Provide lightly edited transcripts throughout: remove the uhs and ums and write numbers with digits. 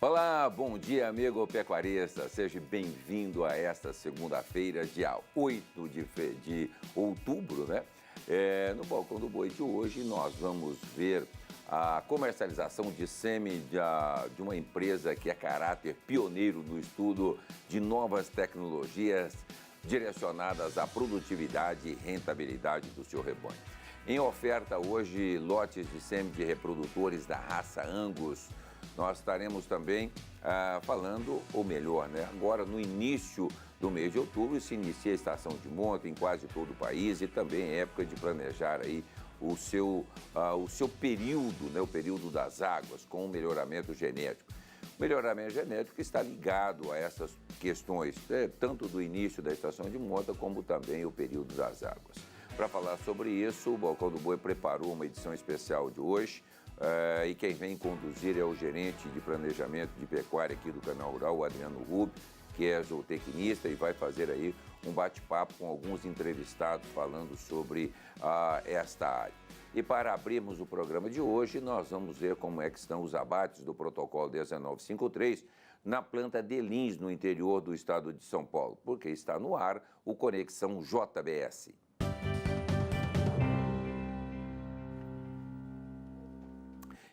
Olá, bom dia, amigo pecuarista. Seja bem-vindo a esta segunda-feira, dia 8 de outubro, né? No Balcão do Boi de hoje, nós vamos ver a comercialização de sêmen de uma empresa que é caráter pioneiro no estudo de novas tecnologias direcionadas à produtividade e rentabilidade do seu rebanho. Em oferta hoje, lotes de sêmen de reprodutores da raça Angus. Nós estaremos também falando, ou melhor, né? Agora no início do mês de outubro se inicia a estação de monta em quase todo o país e também é época de planejar aí o seu período, né? O período das águas com o melhoramento genético. O melhoramento genético está ligado a essas questões, tanto do início da estação de monta como também o período das águas. Para falar sobre isso, o Balcão do Boi preparou uma edição especial de hoje. E quem vem conduzir é o gerente de planejamento de pecuária aqui do Canal Rural, o Adriano Rubio, que é zootecnista e vai fazer aí um bate-papo com alguns entrevistados falando sobre esta área. E para abrirmos o programa de hoje, nós vamos ver como é que estão os abates do protocolo 1953 na planta de Lins, no interior do estado de São Paulo, porque está no ar o Conexão JBS.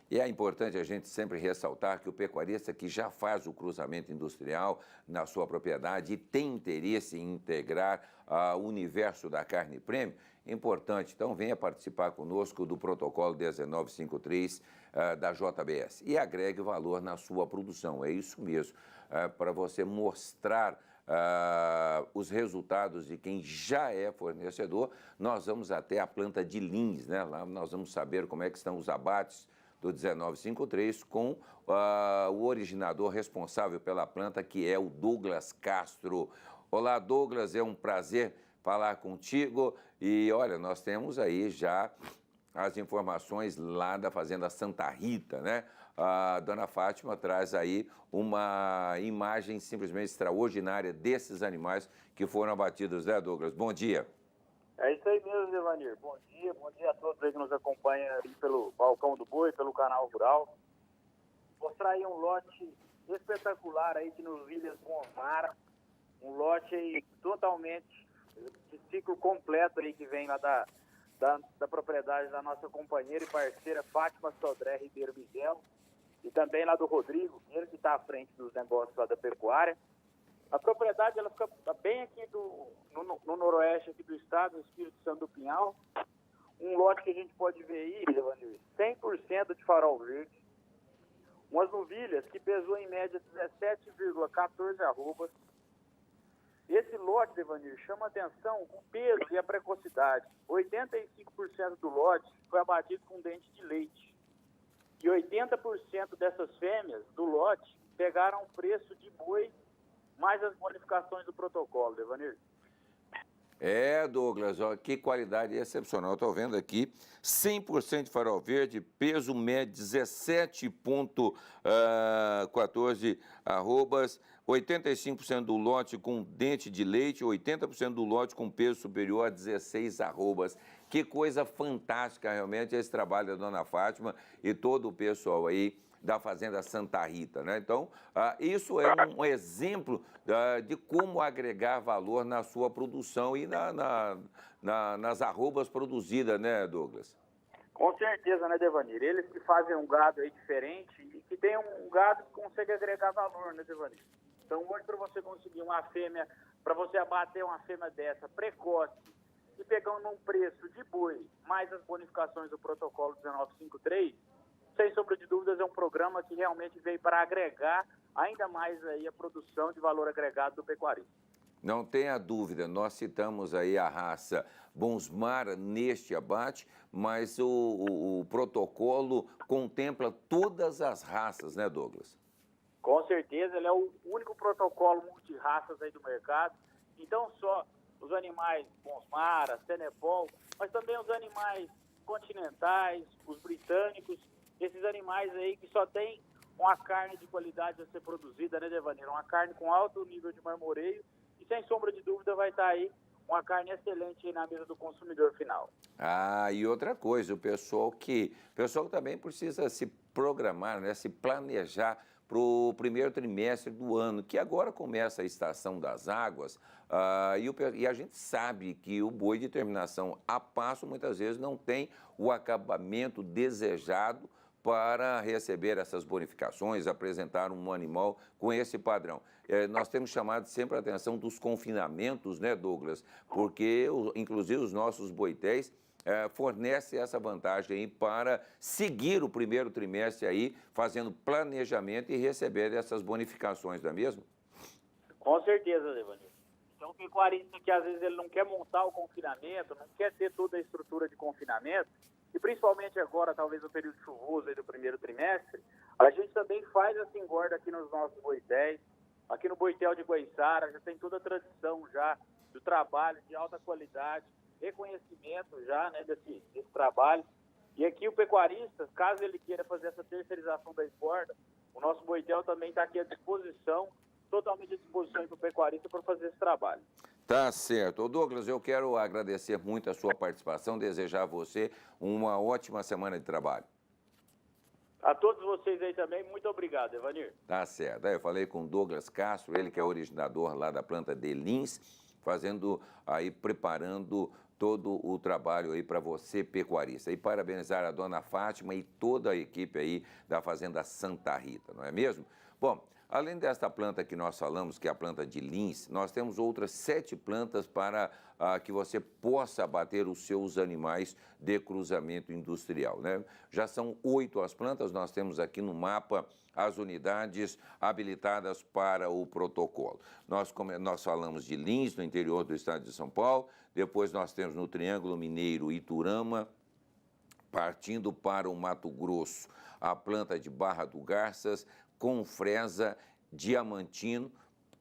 E é importante a gente sempre ressaltar que o pecuarista que já faz o cruzamento industrial na sua propriedade e tem interesse em integrar o universo da carne premium, é importante, então venha participar conosco do protocolo 1953 da JBS e agregue valor na sua produção, é isso mesmo, para você mostrar os resultados de quem já é fornecedor. Nós vamos até a planta de Lins, né? Lá nós vamos saber como é que estão os abates do 1953 com o originador responsável pela planta, que é o Douglas Castro. Olá, Douglas, é um prazer falar contigo. E olha, nós temos aí já as informações lá da Fazenda Santa Rita, né? A dona Fátima traz aí uma imagem simplesmente extraordinária desses animais que foram abatidos, né, Douglas? Bom dia. É isso aí mesmo, Evanir. Bom dia a todos aí que nos acompanham aí pelo Balcão do Boi, pelo Canal Rural. Mostrar aí um lote espetacular aí de novilhas Bonsmara, um lote aí totalmente de ciclo completo aí que vem lá da propriedade da nossa companheira e parceira Fátima Sodré Ribeiro Miguel e também lá do Rodrigo, ele que está à frente dos negócios lá da pecuária. A propriedade ela fica bem aqui no noroeste aqui do estado, no Espírito Santo do Pinhal. Um lote que a gente pode ver aí, 100% de farol verde. Umas novilhas que pesou em média 17,14 arrobas. Esse lote, Evanir, chama atenção o peso e a precocidade. 85% do lote foi abatido com dente de leite. E 80% dessas fêmeas do lote pegaram o preço de boi mais as bonificações do protocolo, Evanir. Douglas, ó, que qualidade excepcional. Estou vendo aqui, 100% de farol verde, peso médio 17,14 arrobas, 85% do lote com dente de leite, 80% do lote com peso superior a 16 arrobas. Que coisa fantástica realmente esse trabalho da dona Fátima e todo o pessoal aí da Fazenda Santa Rita, né? Então, isso é um exemplo de como agregar valor na sua produção e nas arrobas produzidas, né, Douglas? Com certeza, né, Devanir? Eles que fazem um gado aí diferente e que tem um gado que consegue agregar valor, né, Devanir? Então, hoje, para você conseguir uma fêmea, para você abater uma fêmea dessa precoce e pegando um preço de boi, mais as bonificações do protocolo 1953, sem sombra de dúvidas, é um programa que realmente veio para agregar ainda mais aí a produção de valor agregado do pecuarista. Não tenha dúvida, nós citamos aí a raça Bonsmara neste abate, mas o protocolo contempla todas as raças, né, Douglas? Com certeza, ele é o único protocolo multirraças aí do mercado. Então, só os animais Bonsmara, Senepol, mas também os animais continentais, os britânicos, esses animais aí que só tem uma carne de qualidade a ser produzida, né, Devanir? Uma carne com alto nível de marmoreio e, sem sombra de dúvida, vai estar aí uma carne excelente aí na mesa do consumidor final. E outra coisa, o pessoal também precisa se programar, né, se planejar para o primeiro trimestre do ano, que agora começa a estação das águas, e a gente sabe que o boi de terminação a pasto muitas vezes não tem o acabamento desejado para receber essas bonificações, apresentar um animal com esse padrão. Nós temos chamado sempre a atenção dos confinamentos, né, Douglas? Porque, inclusive, os nossos boitéis fornecem essa vantagem aí para seguir o primeiro trimestre aí, fazendo planejamento e receber essas bonificações, não é mesmo? Com certeza, Devanir. Então, o pecuarista que às vezes ele não quer montar o confinamento, não quer ter toda a estrutura de confinamento, e principalmente agora, talvez no período chuvoso aí do primeiro trimestre, a gente também faz essa engorda aqui nos nossos boitéis. Aqui no Boitel de Guaiçara já tem toda a tradição já do trabalho de alta qualidade, reconhecimento já, né, desse trabalho. E aqui o pecuarista, caso ele queira fazer essa terceirização da engorda, o nosso Boitel também está aqui à disposição, totalmente à disposição do pecuarista para fazer esse trabalho. Tá certo. Ô Douglas, eu quero agradecer muito a sua participação, desejar a você uma ótima semana de trabalho. A todos vocês aí também, muito obrigado, Evanir. Tá certo. Eu falei com o Douglas Castro, ele que é originador lá da planta de Lins, fazendo aí, preparando todo o trabalho aí para você, pecuarista. E parabenizar a dona Fátima e toda a equipe aí da Fazenda Santa Rita, não é mesmo? Bom, além desta planta que nós falamos, que é a planta de Lins, nós temos outras 7 plantas para que você possa abater os seus animais de cruzamento industrial, né? Já são 8 as plantas, nós temos aqui no mapa as unidades habilitadas para o protocolo. Nós falamos de Lins, no interior do estado de São Paulo, depois nós temos no Triângulo Mineiro Iturama, partindo para o Mato Grosso, a planta de Barra do Garças, Confresa, Diamantino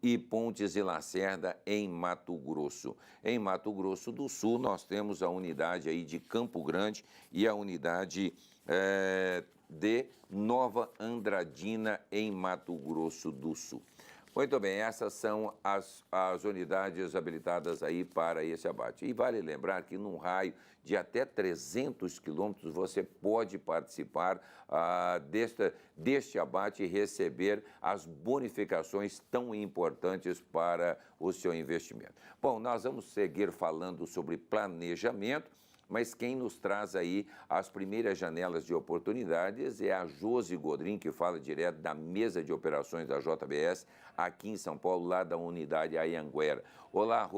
e Pontes e Lacerda em Mato Grosso. Em Mato Grosso do Sul, nós temos a unidade aí de Campo Grande e a unidade de Nova Andradina em Mato Grosso do Sul. Muito bem, essas são as unidades habilitadas aí para esse abate. E vale lembrar que num raio de até 300 quilômetros você pode participar deste abate e receber as bonificações tão importantes para o seu investimento. Bom, nós vamos seguir falando sobre planejamento, mas quem nos traz aí as primeiras janelas de oportunidades é a Josi Godrin, que fala direto da mesa de operações da JBS, aqui em São Paulo, lá da unidade Anhanguera. Olá,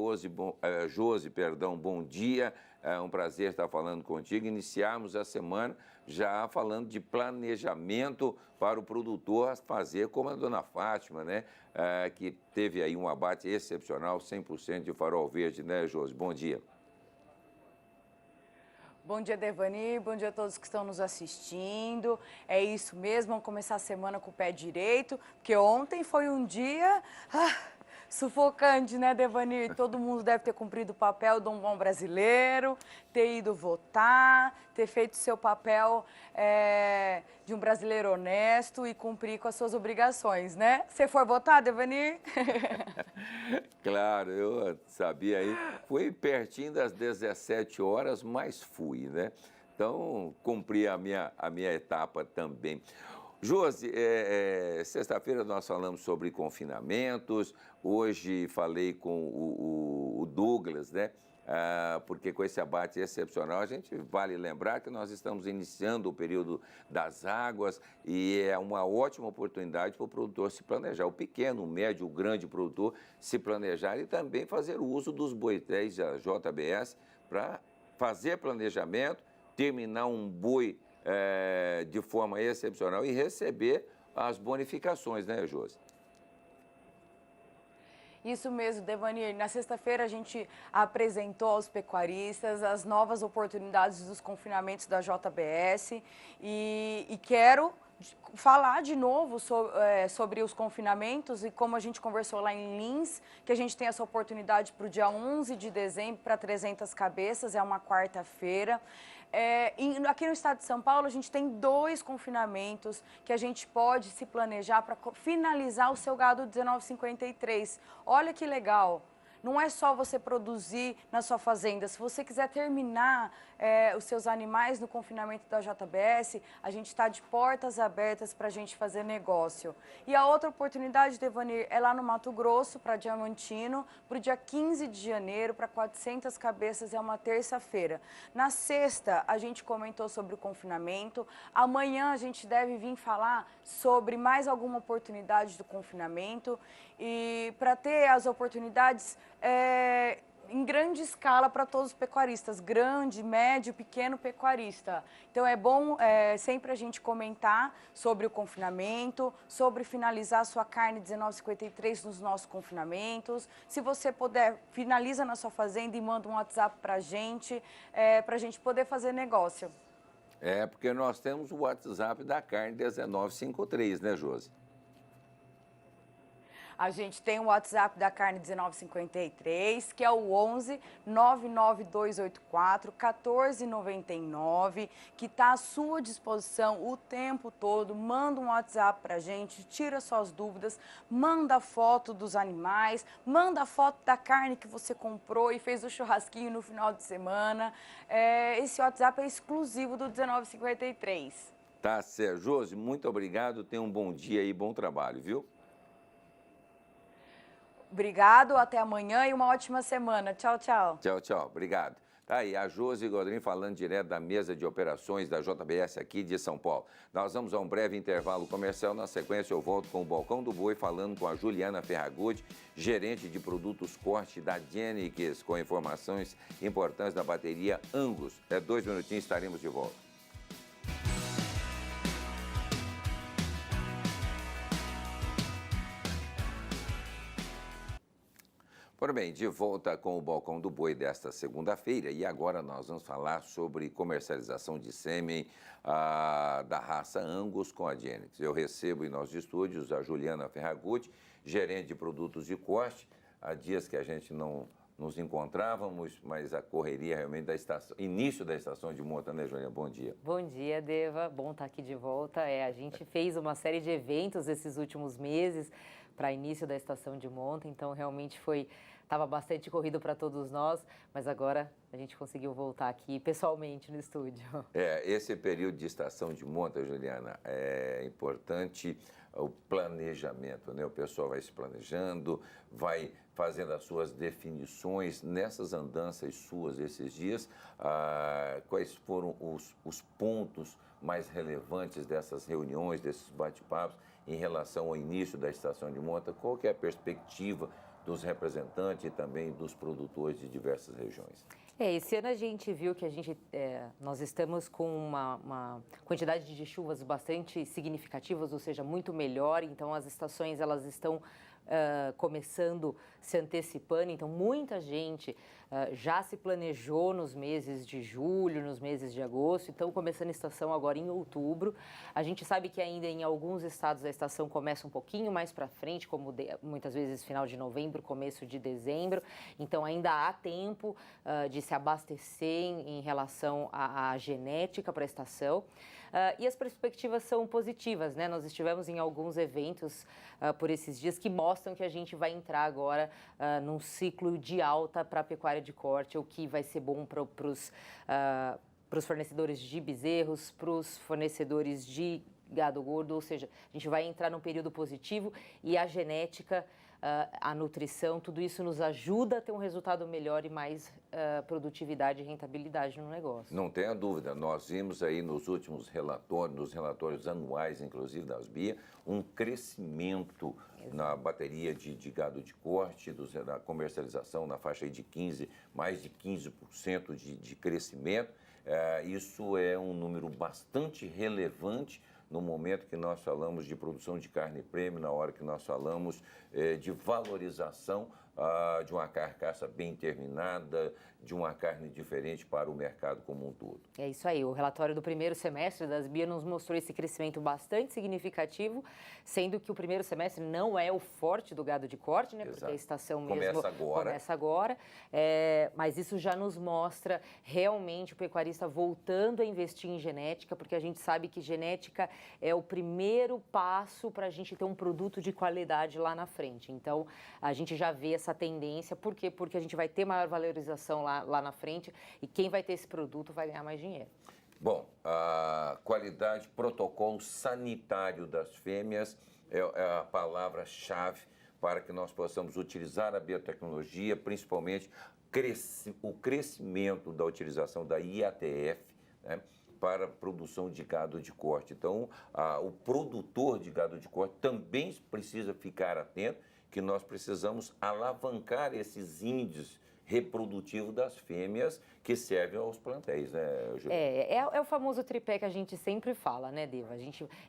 Josi, bom dia, é um prazer estar falando contigo. Iniciarmos a semana já falando de planejamento para o produtor fazer como a dona Fátima, né, que teve aí um abate excepcional, 100% de farol verde, né, Josi? Bom dia. Bom dia, Devani. Bom dia a todos que estão nos assistindo. É isso mesmo, vamos começar a semana com o pé direito, porque ontem foi um dia sufocante, né, Devani? Todo mundo deve ter cumprido o papel de um bom brasileiro, ter ido votar, ter feito seu papel de um brasileiro honesto e cumprir com as suas obrigações, né? Você for votar, Devani? Claro, eu sabia aí. Fui pertinho das 17 horas, mas fui, né? Então, cumpri a minha etapa também. Josi, sexta-feira nós falamos sobre confinamentos, hoje falei com o Douglas, né? Porque com esse abate excepcional, a gente vale lembrar que nós estamos iniciando o período das águas e é uma ótima oportunidade para o produtor se planejar, o pequeno, o médio, o grande produtor se planejar e também fazer o uso dos boitéis da JBS para fazer planejamento, terminar um boi de forma excepcional e receber as bonificações, né, Josi? Isso mesmo, Devani. Na sexta-feira a gente apresentou aos pecuaristas as novas oportunidades dos confinamentos da JBS e quero falar de novo sobre os confinamentos e como a gente conversou lá em Lins, que a gente tem essa oportunidade para o dia 11 de dezembro para 300 cabeças, é uma quarta-feira. Aqui no estado de São Paulo, a gente tem 2 confinamentos que a gente pode se planejar para finalizar o seu gado 1953. Olha que legal! não é só você produzir na sua fazenda. Se você quiser terminar os seus animais no confinamento da JBS, a gente está de portas abertas para a gente fazer negócio. E a outra oportunidade, Devanir, é lá no Mato Grosso, para Diamantino, para o dia 15 de janeiro, para 400 cabeças, é uma terça-feira. Na sexta, a gente comentou sobre o confinamento. Amanhã a gente deve vir falar sobre mais alguma oportunidade do confinamento. E para ter as oportunidades em grande escala para todos os pecuaristas, grande, médio, pequeno pecuarista. Então é bom sempre a gente comentar sobre o confinamento, sobre finalizar a sua carne 19,53 nos nossos confinamentos. Se você puder, finaliza na sua fazenda e manda um WhatsApp para a gente poder fazer negócio. Porque nós temos o WhatsApp da carne 1953, né, Josi? A gente tem o WhatsApp da carne 1953, que é o 11 99284 1499, que está à sua disposição o tempo todo. Manda um WhatsApp para a gente, tira suas dúvidas, manda foto dos animais, manda foto da carne que você comprou e fez o churrasquinho no final de semana. Esse WhatsApp é exclusivo do 1953. Tá certo. Josi, muito obrigado. Tenha um bom dia e bom trabalho, viu? Obrigado, até amanhã e uma ótima semana. Tchau, tchau. Tchau, tchau. Obrigado. Tá aí a Josi Godrin falando direto da mesa de operações da JBS aqui de São Paulo. Nós vamos a um breve intervalo comercial. Na sequência, eu volto com o Balcão do Boi falando com a Juliana Ferragutti, gerente de produtos corte da Genix, com informações importantes da bateria Angus. 2 minutinhos, estaremos de volta. Ora bem, de volta com o Balcão do Boi desta segunda-feira e agora nós vamos falar sobre comercialização de sêmen da raça Angus com a Genix. Eu recebo em nossos estúdios a Juliana Ferragutti, gerente de produtos de corte. Há dias que a gente não nos encontrávamos, mas a correria realmente da estação, início da estação de monta, né, Juliana? Bom dia. Bom dia, Deva. Bom estar aqui de volta. A gente fez uma série de eventos esses últimos meses para início da estação de monta, então realmente estava bastante corrido para todos nós, mas agora a gente conseguiu voltar aqui pessoalmente no estúdio. Esse período de estação de monta, Juliana, é importante o planejamento, né? O pessoal vai se planejando, vai fazendo as suas definições nessas andanças suas esses dias. Quais foram os pontos mais relevantes dessas reuniões, desses bate-papos em relação ao início da estação de monta? Qual que é a perspectiva dos representantes e também dos produtores de diversas regiões? Esse ano a gente viu que nós estamos com uma quantidade de chuvas bastante significativas, ou seja, muito melhor, então as estações elas estão começando, se antecipando, então muita gente já se planejou nos meses de julho, nos meses de agosto, então começando a estação agora em outubro. A gente sabe que ainda em alguns estados a estação começa um pouquinho mais para frente, como muitas vezes final de novembro, começo de dezembro, então ainda há tempo de se abastecer em relação à genética para a estação. E as perspectivas são positivas, né? Nós estivemos em alguns eventos por esses dias que mostram que a gente vai entrar agora num ciclo de alta para a pecuária de corte, o que vai ser bom para os fornecedores de bezerros, para os fornecedores de gado gordo, ou seja, a gente vai entrar num período positivo e a genética, a nutrição, tudo isso nos ajuda a ter um resultado melhor e mais produtividade e rentabilidade no negócio. Não tenha dúvida, nós vimos aí nos últimos relatórios, nos relatórios anuais, inclusive da ASBIA, um crescimento na bateria de gado de corte, da comercialização na faixa aí de mais de 15% de crescimento. Isso é um número bastante relevante no momento que nós falamos de produção de carne premium, na hora que nós falamos de valorização de uma carcaça bem terminada, de uma carne diferente para o mercado como um todo. É isso aí, o relatório do primeiro semestre das BIA nos mostrou esse crescimento bastante significativo, sendo que o primeiro semestre não é o forte do gado de corte, né? Exato. Porque a estação mesmo Começa agora, mas isso já nos mostra realmente o pecuarista voltando a investir em genética, porque a gente sabe que genética é o primeiro passo para a gente ter um produto de qualidade lá na frente. Então, a gente já vê essa tendência, por quê? Porque a gente vai ter maior valorização lá na frente e quem vai ter esse produto vai ganhar mais dinheiro. Bom, a qualidade, protocolo sanitário das fêmeas é a palavra-chave para que nós possamos utilizar a biotecnologia, principalmente o crescimento da utilização da IATF, né, para a produção de gado de corte. Então, o produtor de gado de corte também precisa ficar atento que nós precisamos alavancar esses índices reprodutivos das fêmeas que servem aos plantéis, né, Juliana? É o famoso tripé que a gente sempre fala, né, Deva?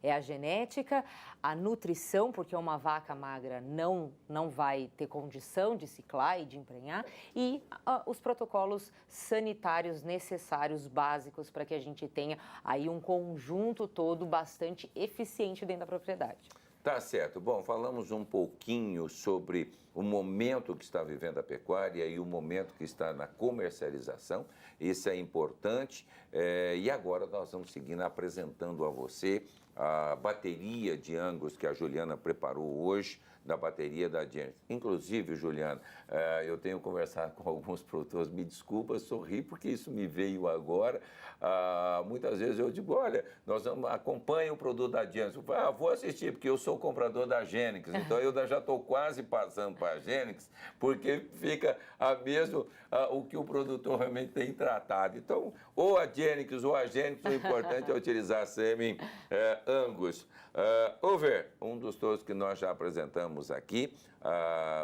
É a genética, a nutrição, porque uma vaca magra não vai ter condição de ciclar e de emprenhar, e os protocolos sanitários necessários, básicos, para que a gente tenha aí um conjunto todo bastante eficiente dentro da propriedade. Tá certo. Bom, falamos um pouquinho sobre o momento que está vivendo a pecuária e o momento que está na comercialização. Isso é importante. E agora nós vamos seguir apresentando a você a bateria de Angus que a Juliana preparou hoje, da bateria da Genex. Inclusive, Juliana, eu tenho conversado com alguns produtores, me desculpa, sorri porque isso me veio agora. Muitas vezes eu digo, olha, nós vamos acompanhar o produto da Genex. Eu falo, vou assistir porque eu sou comprador da Genex, então eu já estou quase passando para a Genex, porque fica o que o produtor realmente tem tratado. Então, ou a Genex ou a Genex, o importante é utilizar sêmen Angus. Over, um dos touros que nós já apresentamos aqui,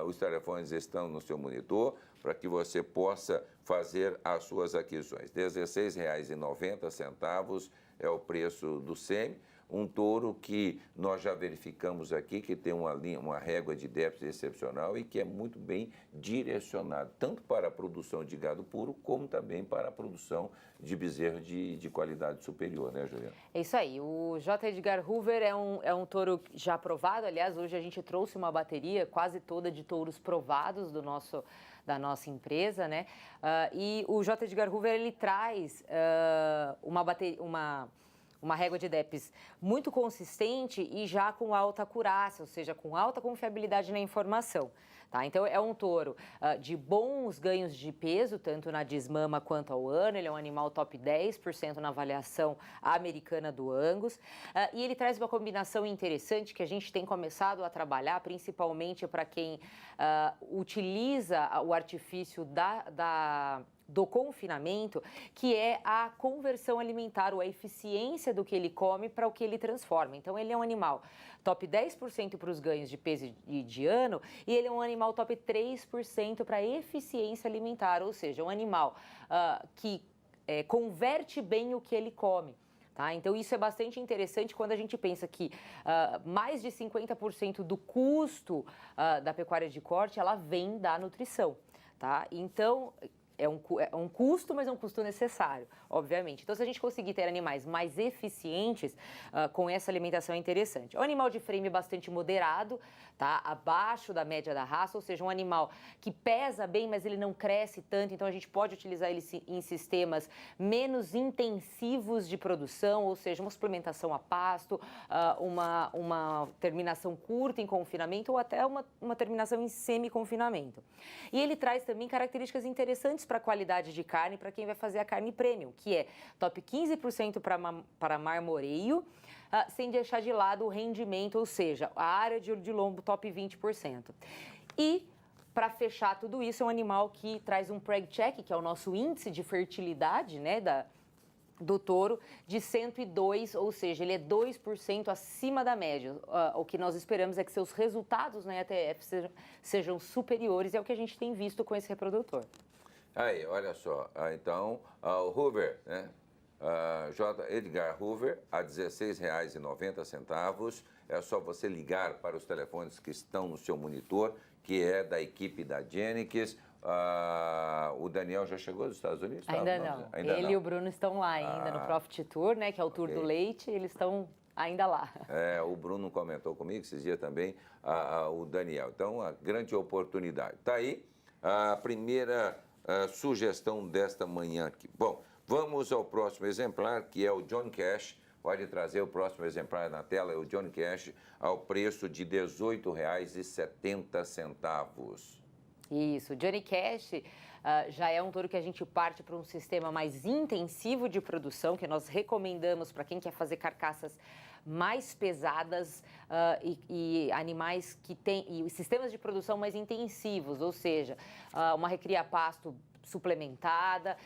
os telefones estão no seu monitor para que você possa fazer as suas aquisições. R$ 16,90 é o preço do sêmen. Um touro que nós já verificamos aqui, que tem uma régua de déficit excepcional e que é muito bem direcionado, tanto para a produção de gado puro, como também para a produção de bezerro de qualidade superior, né, Juliana? É isso aí. O J. Edgar Hoover é um touro já provado. Aliás, hoje a gente trouxe uma bateria quase toda de touros provados da nossa empresa, né? E o J. Edgar Hoover, ele traz uma régua de DEPs muito consistente e já com alta acurácia, ou seja, com alta confiabilidade na informação. Tá? Então, é um touro de bons ganhos de peso, tanto na desmama quanto ao ano. Ele é um animal top 10% na avaliação americana do Angus. E ele traz uma combinação interessante que a gente tem começado a trabalhar, principalmente para quem utiliza o artifício do confinamento, que é a conversão alimentar, ou a eficiência do que ele come para o que ele transforma. Então, ele é um animal top 10% para os ganhos de peso e de ano, e ele é um animal top 3% para a eficiência alimentar, ou seja, um animal que converte bem o que ele come. Tá? Então, isso é bastante interessante quando a gente pensa que mais de 50% do custo da pecuária de corte, ela vem da nutrição. Tá? Então, é um custo, mas é um custo necessário, obviamente. Então, se a gente conseguir ter animais mais eficientes, com essa alimentação é interessante. É um animal de frame bastante moderado, tá? Abaixo da média da raça, ou seja, um animal que pesa bem, mas ele não cresce tanto, então a gente pode utilizar ele em sistemas menos intensivos de produção, ou seja, uma suplementação a pasto, uma terminação curta em confinamento ou até uma terminação em semi-confinamento. E ele traz também características interessantes para a qualidade de carne, para quem vai fazer a carne premium, que é top 15% para marmoreio, sem deixar de lado o rendimento, ou seja, a área de lombo top 20%. E, para fechar tudo isso, é um animal que traz um preg check, que é o nosso índice de fertilidade, né, do touro, de 102, ou seja, ele é 2% acima da média. O que nós esperamos é que seus resultados na IATF sejam superiores, é o que a gente tem visto com esse reprodutor. Aí, olha só, então, o Hoover, né? J. Edgar Hoover, a R$ 16,90. É só você ligar para os telefones que estão no seu monitor, que é da equipe da Genex. o Daniel já chegou dos Estados Unidos? Ainda não. Ele e o Bruno estão lá ainda no Profit Tour, né, que é o tour do leite, eles estão ainda lá. O Bruno comentou comigo esses dias também, o Daniel. Então, a grande oportunidade. Está aí a primeira sugestão desta manhã aqui. Bom, vamos ao próximo exemplar, que é o John Cash. Pode trazer o próximo exemplar na tela, é o John Cash, ao preço de R$ 18,70. Isso, Johnny Cash já é um touro que a gente parte para um sistema mais intensivo de produção, que nós recomendamos para quem quer fazer carcaças mais pesadas e animais que têm e sistemas de produção mais intensivos, ou seja, uma recria a pasto suplementada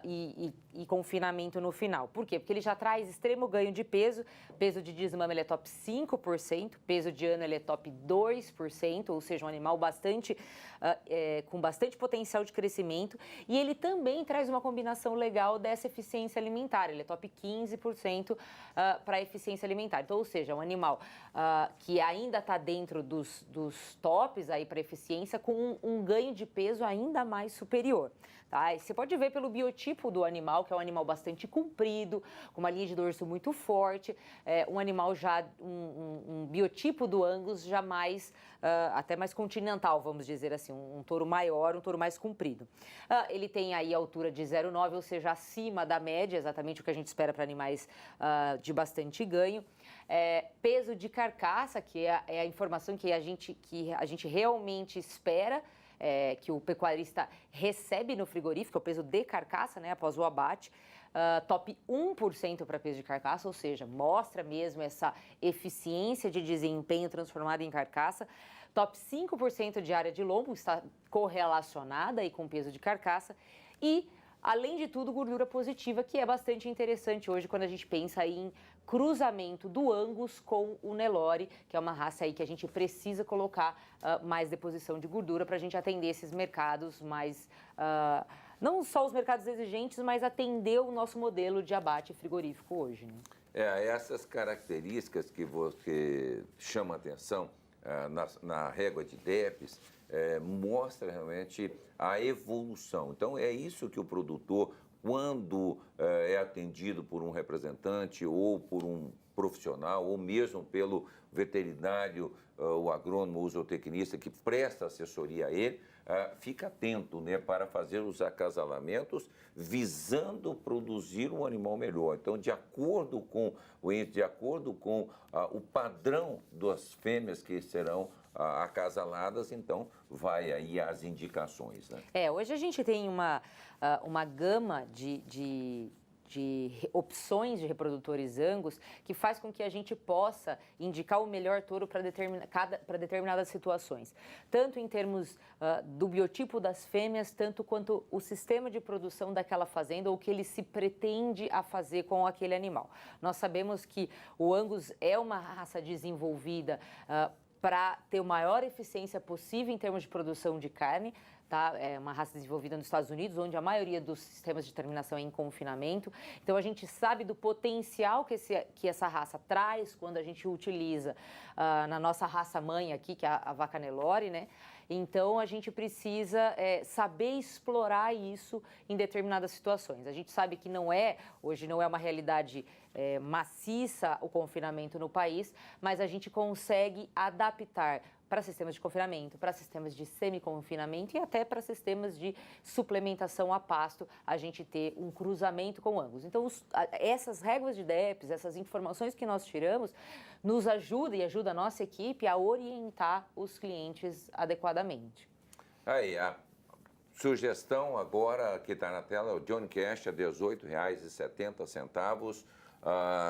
e confinamento no final. Por quê? Porque ele já traz extremo ganho de peso. Peso de desmame ele é top 5%, peso de ano ele é top 2%, ou seja, um animal bastante com bastante potencial de crescimento. E ele também traz uma combinação legal dessa eficiência alimentar. Ele é top 15% para a eficiência alimentar. Então, ou seja, um animal que ainda está dentro dos tops aí para eficiência, com um ganho de peso ainda mais superior. Tá? E você pode ver pelo biotipo do animal, que é um animal bastante comprido, com uma linha de dorso muito forte, um animal já, um biotipo do Angus já mais, até mais continental, vamos dizer assim, um touro maior, um touro mais comprido. Ele tem aí a altura de 0,9, ou seja, acima da média, exatamente o que a gente espera para animais de bastante ganho. Peso de carcaça, que é a informação que a gente realmente espera, que o pecuarista recebe no frigorífico, é o peso de carcaça, né, após o abate, top 1% para peso de carcaça, ou seja, mostra mesmo essa eficiência de desempenho transformada em carcaça. Top 5% de área de lombo, está correlacionada aí com o peso de carcaça. E, além de tudo, gordura positiva, que é bastante interessante hoje quando a gente pensa em cruzamento do Angus com o Nelore, que é uma raça aí que a gente precisa colocar mais deposição de gordura para a gente atender esses mercados mais, não só os mercados exigentes, mas atender o nosso modelo de abate frigorífico hoje, né? Essas características que você chama atenção na régua de DEPs mostra realmente a evolução. Então, é isso que o produtor, quando é atendido por um representante ou por um profissional, ou mesmo pelo veterinário, o agrônomo, o zootecnista que presta assessoria a ele, fica atento, né, para fazer os acasalamentos visando produzir um animal melhor. Então, de acordo com o padrão das fêmeas que serão acasaladas, então vai aí as indicações, né? Hoje a gente tem uma gama de opções de reprodutores Angus que faz com que a gente possa indicar o melhor touro para determinadas situações, tanto em termos do biotipo das fêmeas, tanto quanto o sistema de produção daquela fazenda ou o que ele se pretende a fazer com aquele animal. Nós sabemos que o Angus é uma raça desenvolvida para ter a maior eficiência possível em termos de produção de carne. Tá? É uma raça desenvolvida nos Estados Unidos, onde a maioria dos sistemas de terminação é em confinamento. Então, a gente sabe do potencial que essa raça traz quando a gente utiliza na nossa raça mãe aqui, que é a vaca Nelore, né? Então, a gente precisa saber explorar isso em determinadas situações. A gente sabe que hoje não é uma realidade maciça o confinamento no país, mas a gente consegue adaptar para sistemas de confinamento, para sistemas de semi-confinamento e até para sistemas de suplementação a pasto, a gente ter um cruzamento com Angus. Então, essas réguas de DEPs, essas informações que nós tiramos, nos ajuda e ajuda a nossa equipe a orientar os clientes adequadamente. Aí, a sugestão agora que está na tela é o John Cash a R$ 18,70,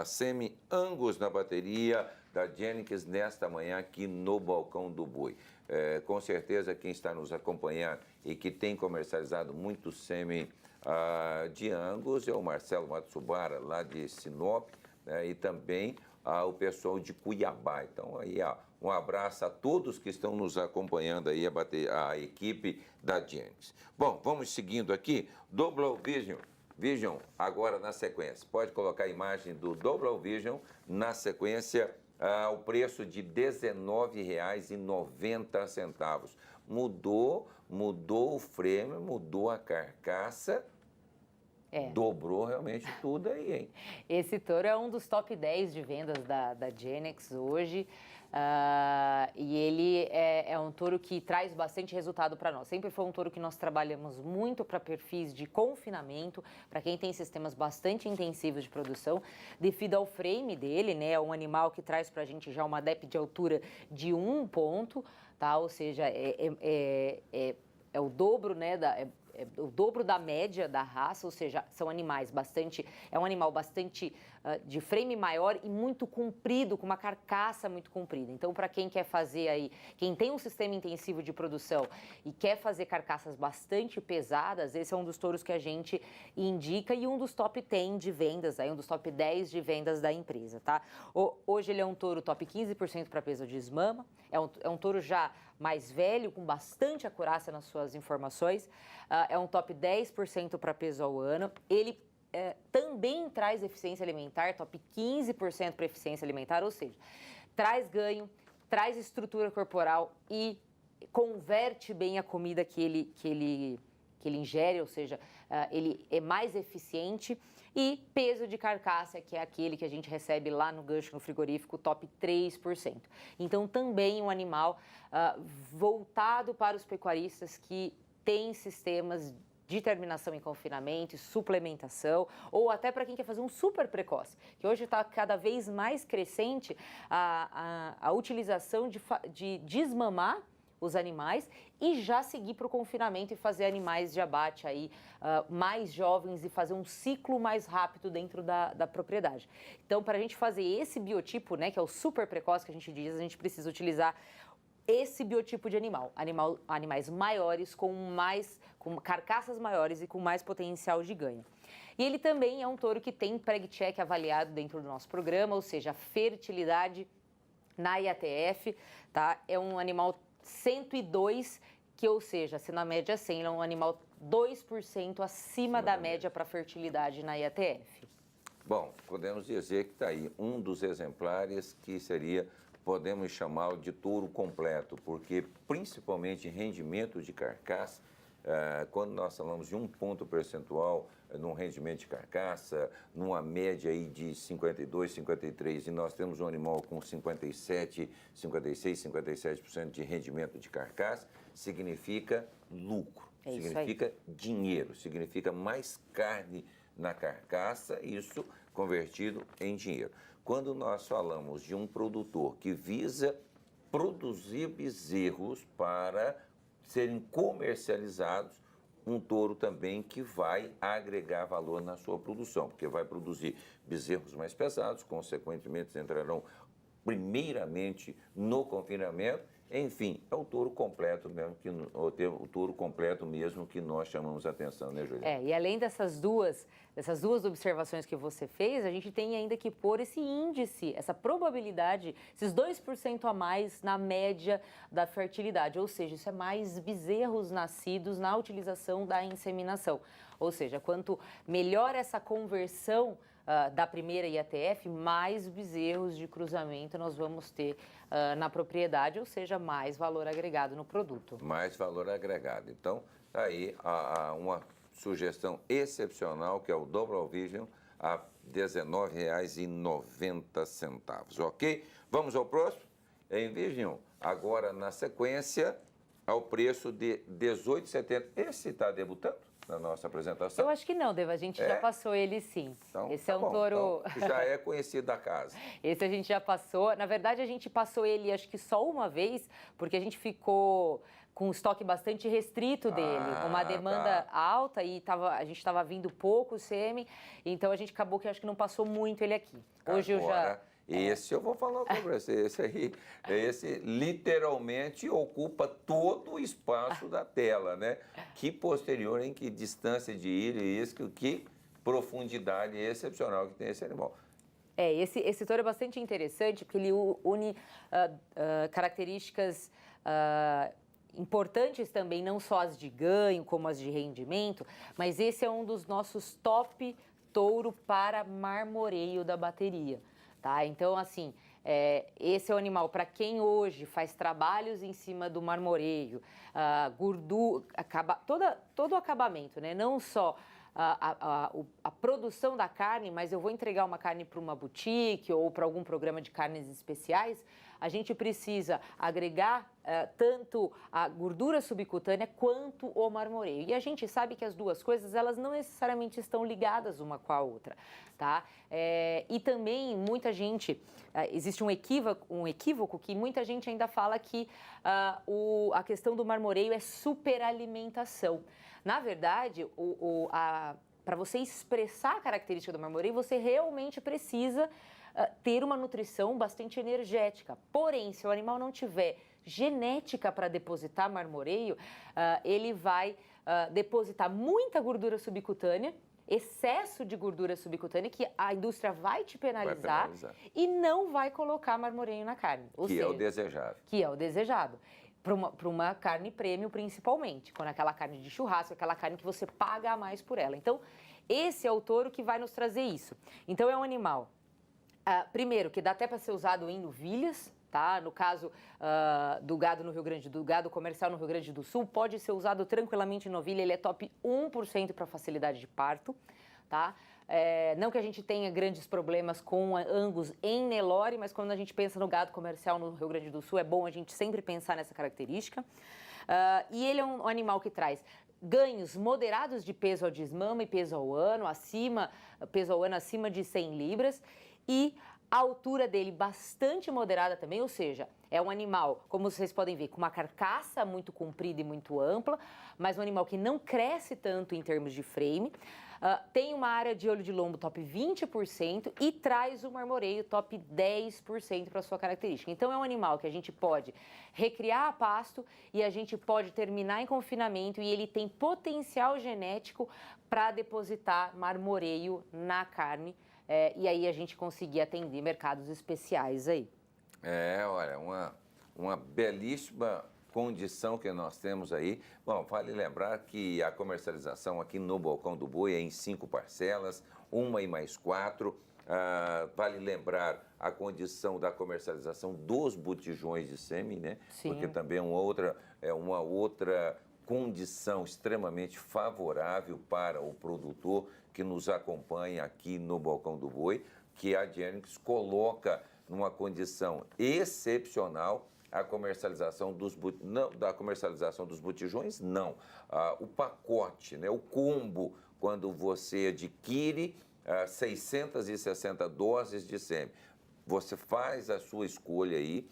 semi-Angus na bateria da Jennings nesta manhã aqui no Balcão do Boi. Com certeza quem está nos acompanhando e que tem comercializado muito semi de Angus é o Marcelo Matsubara, lá de Sinop, né, e também o pessoal de Cuiabá. Então, aí, um abraço a todos que estão nos acompanhando aí, a equipe da Jennings. Bom, vamos seguindo aqui. Double Vision, agora na sequência. Pode colocar a imagem do Double Vision na sequência, o preço de R$ 19,90. mudou o frame, mudou a carcaça, dobrou realmente tudo aí, hein? Esse touro é um dos top 10 de vendas da Genex hoje. E ele é um touro que traz bastante resultado para nós. Sempre foi um touro que nós trabalhamos muito para perfis de confinamento, para quem tem sistemas bastante intensivos de produção, devido ao frame dele, né? É um animal que traz para a gente já uma DEP de altura de 1 ponto, tá? Ou seja, é o dobro, né? O dobro da média da raça, ou seja, são animais bastante... É um animal bastante de frame maior e muito comprido, com uma carcaça muito comprida. Então, para quem quer fazer aí... Quem tem um sistema intensivo de produção e quer fazer carcaças bastante pesadas, esse é um dos touros que a gente indica e um dos top 10 de vendas, aí, um dos top 10 de vendas da empresa, tá? Hoje ele é um touro top 15% para peso de desmama, é um touro já mais velho, com bastante acurácia nas suas informações, é um top 10% para peso ao ano. Ele também traz eficiência alimentar, top 15% para eficiência alimentar, ou seja, traz ganho, traz estrutura corporal e converte bem a comida que ele ingere, ou seja, ele é mais eficiente. E peso de carcaça, que é aquele que a gente recebe lá no gancho no frigorífico, top 3%. Então, também um animal voltado para os pecuaristas que têm sistemas de terminação em confinamento, suplementação, ou até para quem quer fazer um super precoce, que hoje está cada vez mais crescente a utilização de desmamar os animais e já seguir para o confinamento e fazer animais de abate aí mais jovens e fazer um ciclo mais rápido dentro da propriedade. Então, para a gente fazer esse biotipo, né, que é o super precoce que a gente diz, a gente precisa utilizar esse biotipo de animais maiores, com carcaças maiores e com mais potencial de ganho. E ele também é um touro que tem preg-check avaliado dentro do nosso programa, ou seja, fertilidade na IATF, tá? É um animal 102, que, ou seja, se na média 100, ele é um animal 2% acima da média para fertilidade na IATF. Bom, podemos dizer que está aí um dos exemplares que seria, podemos chamar de touro completo, porque principalmente rendimento de carcaça, quando nós falamos de 1 ponto percentual num rendimento de carcaça, numa média aí de 52, 53, e nós temos um animal com 57, 56, 57% de rendimento de carcaça, significa lucro, significa dinheiro, significa mais carne na carcaça, isso convertido em dinheiro. Quando nós falamos de um produtor que visa produzir bezerros para serem comercializados, um touro também que vai agregar valor na sua produção, porque vai produzir bezerros mais pesados, consequentemente entrarão primeiramente no confinamento. Enfim, é o touro completo mesmo, o touro completo mesmo que nós chamamos a atenção, né, Juliana? E além dessas duas observações que você fez, a gente tem ainda que pôr esse índice, essa probabilidade, esses 2% a mais na média da fertilidade, ou seja, isso é mais bezerros nascidos na utilização da inseminação. Ou seja, quanto melhor essa conversão da primeira IATF, mais bezerros de cruzamento nós vamos ter na propriedade, ou seja, mais valor agregado no produto. Mais valor agregado. Então, tá aí uma sugestão excepcional, que é o Double Vision, a R$ 19,90, ok? Vamos ao próximo? Em Vision, agora na sequência, ao preço de R$ 18,70. Esse está debutando na nossa apresentação? Eu acho que não, Deva, a gente já passou ele sim. Então, esse é um touro... Então, já é conhecido da casa. Esse a gente já passou. Na verdade, a gente passou ele acho que só uma vez, porque a gente ficou com um estoque bastante restrito dele, uma demanda alta e a gente estava vindo pouco sêmen, então a gente acabou que acho que não passou muito ele aqui. Hoje Agora, esse eu vou falar com você, esse literalmente ocupa todo o espaço da tela, né? Que posterior, em que distância de ilha e isso, que profundidade excepcional que tem esse animal. Esse touro é bastante interessante, porque ele une características importantes também, não só as de ganho, como as de rendimento, mas esse é um dos nossos top touro para marmoreio da bateria. Tá? Então, assim, Esse é o animal para quem hoje faz trabalhos em cima do marmoreio, gordura, todo o acabamento, né? Não só a produção da carne, mas eu vou entregar uma carne para uma boutique ou para algum programa de carnes especiais, a gente precisa agregar tanto a gordura subcutânea quanto o marmoreio. E a gente sabe que as duas coisas, elas não necessariamente estão ligadas uma com a outra, tá? E também muita gente, existe um equívoco que muita gente ainda fala que a questão do marmoreio é superalimentação. Na verdade, para você expressar a característica do marmoreio, você realmente precisa ter uma nutrição bastante energética. Porém, se o animal não tiver genética para depositar marmoreio, ele vai depositar muita gordura subcutânea, excesso de gordura subcutânea, que a indústria vai te penalizar, e não vai colocar marmoreio na carne. É o desejável. Que é o desejado. Para uma carne premium, principalmente, quando é aquela carne de churrasco, aquela carne que você paga a mais por ela. Então, esse é o touro que vai nos trazer isso. Então, é um animal, primeiro, que dá até para ser usado em novilhas, tá? No caso do gado no Rio Grande, do gado comercial no Rio Grande do Sul, pode ser usado tranquilamente em novilha, ele é top 1% para facilidade de parto, tá? Não que a gente tenha grandes problemas com Angus em Nelore, mas quando a gente pensa no gado comercial no Rio Grande do Sul, é bom a gente sempre pensar nessa característica. E ele é um animal que traz ganhos moderados de peso ao desmama e peso ao ano acima de 100 libras, e a altura dele bastante moderada também, ou seja, é um animal, como vocês podem ver, com uma carcaça muito comprida e muito ampla, mas um animal que não cresce tanto em termos de frame, tem uma área de olho de lombo top 20% e traz o marmoreio top 10% para sua característica. Então é um animal que a gente pode recriar a pasto e a gente pode terminar em confinamento, e ele tem potencial genético para depositar marmoreio na carne. E aí a gente conseguir atender mercados especiais aí. Olha, uma belíssima condição que nós temos aí. Bom, vale lembrar que a comercialização aqui no Balcão do Boi é em 5 parcelas, 1 e mais 4. Vale lembrar a condição da comercialização dos botijões de sêmen, né? Sim. Porque também é uma outra condição extremamente favorável para o produtor que nos acompanha aqui no Balcão do Boi, que a Genix coloca numa condição excepcional a comercialização dos botijões, não. O pacote, né, o combo, quando você adquire 660 doses de sêmen, você faz a sua escolha aí,